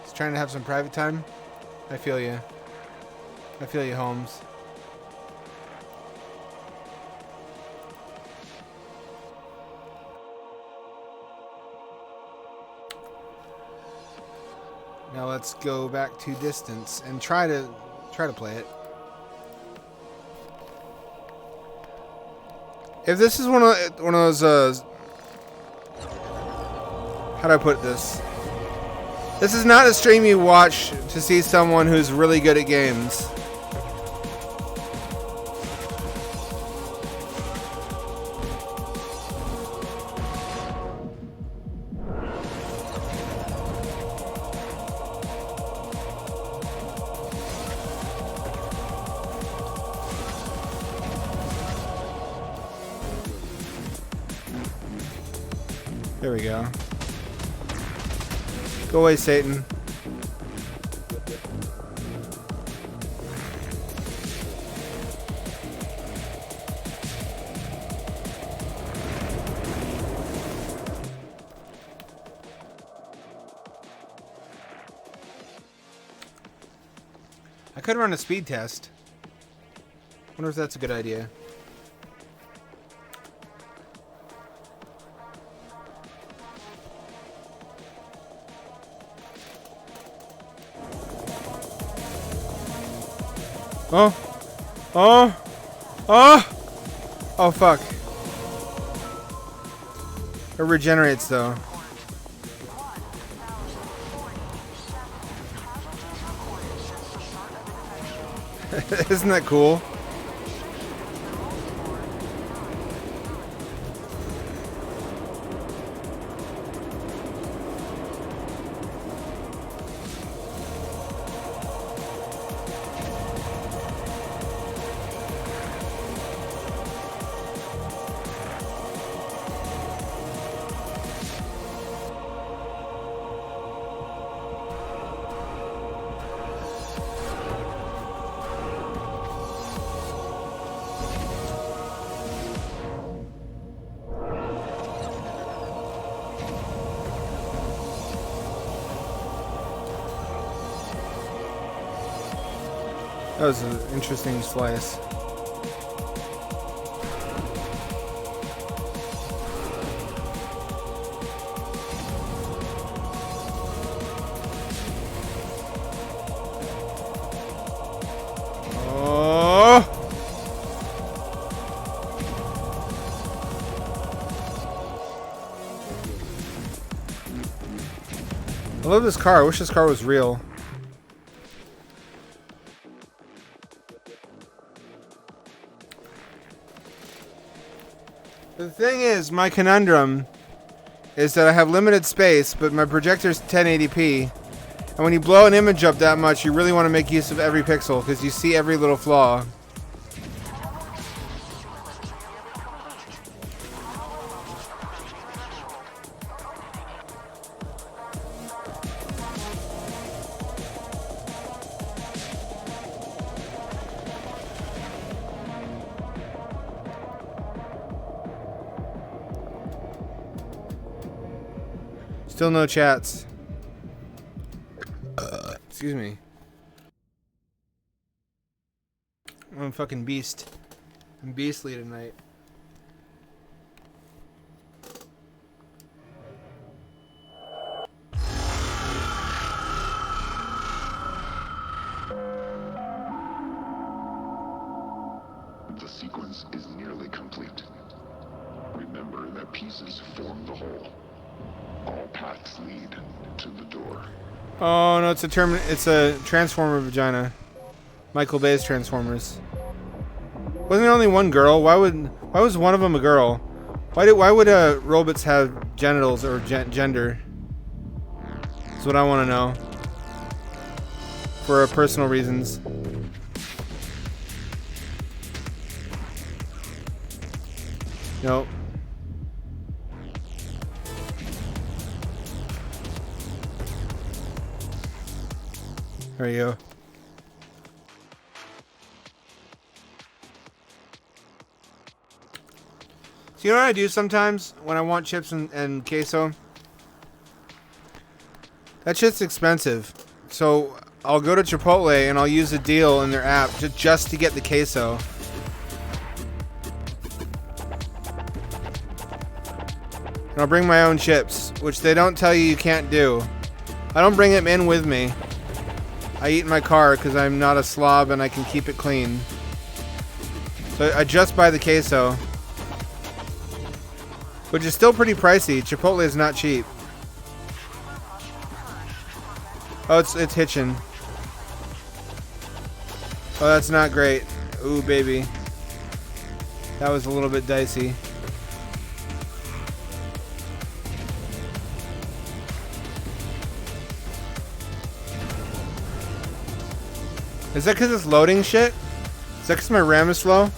He's trying to have some private time? I feel you. I feel you, Holmes. Now let's go back to distance and try to play it. If this is one of those how do I put this? This is not a stream you watch to see someone who's really good at games. There we go. Go away, Satan. I could run a speed test. Wonder if that's a good idea. Oh. Oh. Oh. Oh, fuck. It regenerates, though. Isn't that cool? That was an interesting slice. Oh! I love this car. I wish this car was real. The thing is, my conundrum is that I have limited space, but my projector's 1080p. And when you blow an image up that much, you really want to make use of every pixel, because you see every little flaw. Still no chats. Excuse me. I'm a fucking beast. I'm beastly tonight. The sequence is nearly complete. Remember that pieces form the whole. All paths lead to the door. Oh no, it's a Transformer vagina. Michael Bay's Transformers. Wasn't there only one girl? Why was one of them a girl? Why would robots have genitals or gender? That's what I want to know. For personal reasons. Nope. There you go. So you know what I do sometimes when I want chips and queso? That shit's expensive. So I'll go to Chipotle and I'll use a deal in their app just to get the queso. And I'll bring my own chips, which they don't tell you can't do. I don't bring them in with me. I eat in my car because I'm not a slob and I can keep it clean. So I just buy the queso. Which is still pretty pricey. Chipotle is not cheap. Oh, it's hitching. Oh, that's not great. Ooh, baby. That was a little bit dicey. Is that because it's loading shit? Is that because my RAM is slow?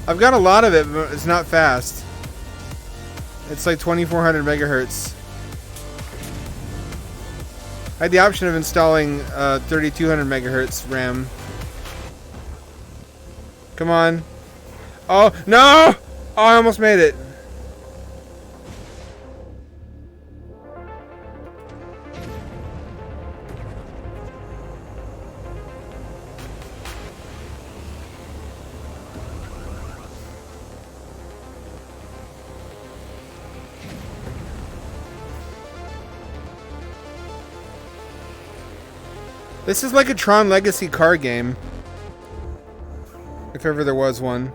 I've got a lot of it, but it's not fast. It's like 2400 megahertz. I had the option of installing 3200 megahertz RAM. Come on. Oh, no! Oh, I almost made it. This is like a Tron Legacy car game. If ever there was one.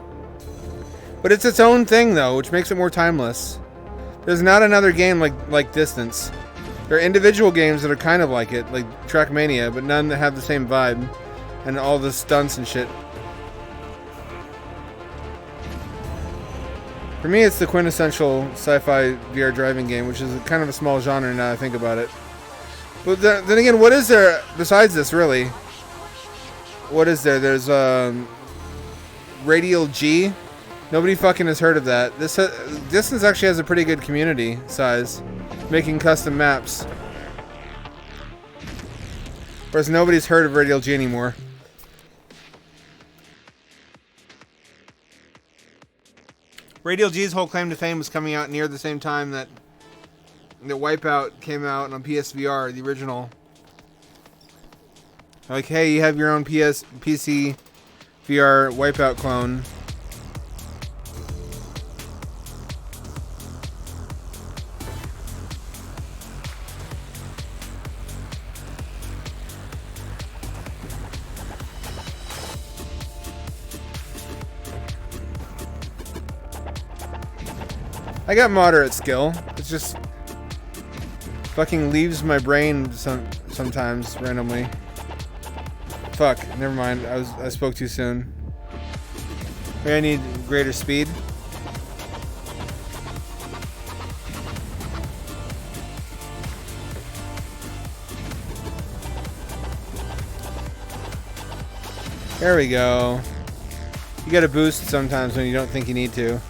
But it's its own thing though, which makes it more timeless. There's not another game like Distance. There are individual games that are kind of like it, like Trackmania, but none that have the same vibe. And all the stunts and shit. For me, it's the quintessential sci-fi VR driving game, which is kind of a small genre now that I think about it. But then again, what is there besides this, really? What is there? There's Radial G. Nobody fucking has heard of that. Distance actually has a pretty good community size, making custom maps. Whereas nobody's heard of Radial G anymore. Radial G's whole claim to fame was coming out near the same time that Wipeout came out on PSVR, the original. Like, hey, you have your own PC VR Wipeout clone. I got moderate skill. It's just fucking leaves my brain sometimes randomly. Fuck, never mind. I spoke too soon. Maybe I need greater speed. There we go. You gotta boost sometimes when you don't think you need to.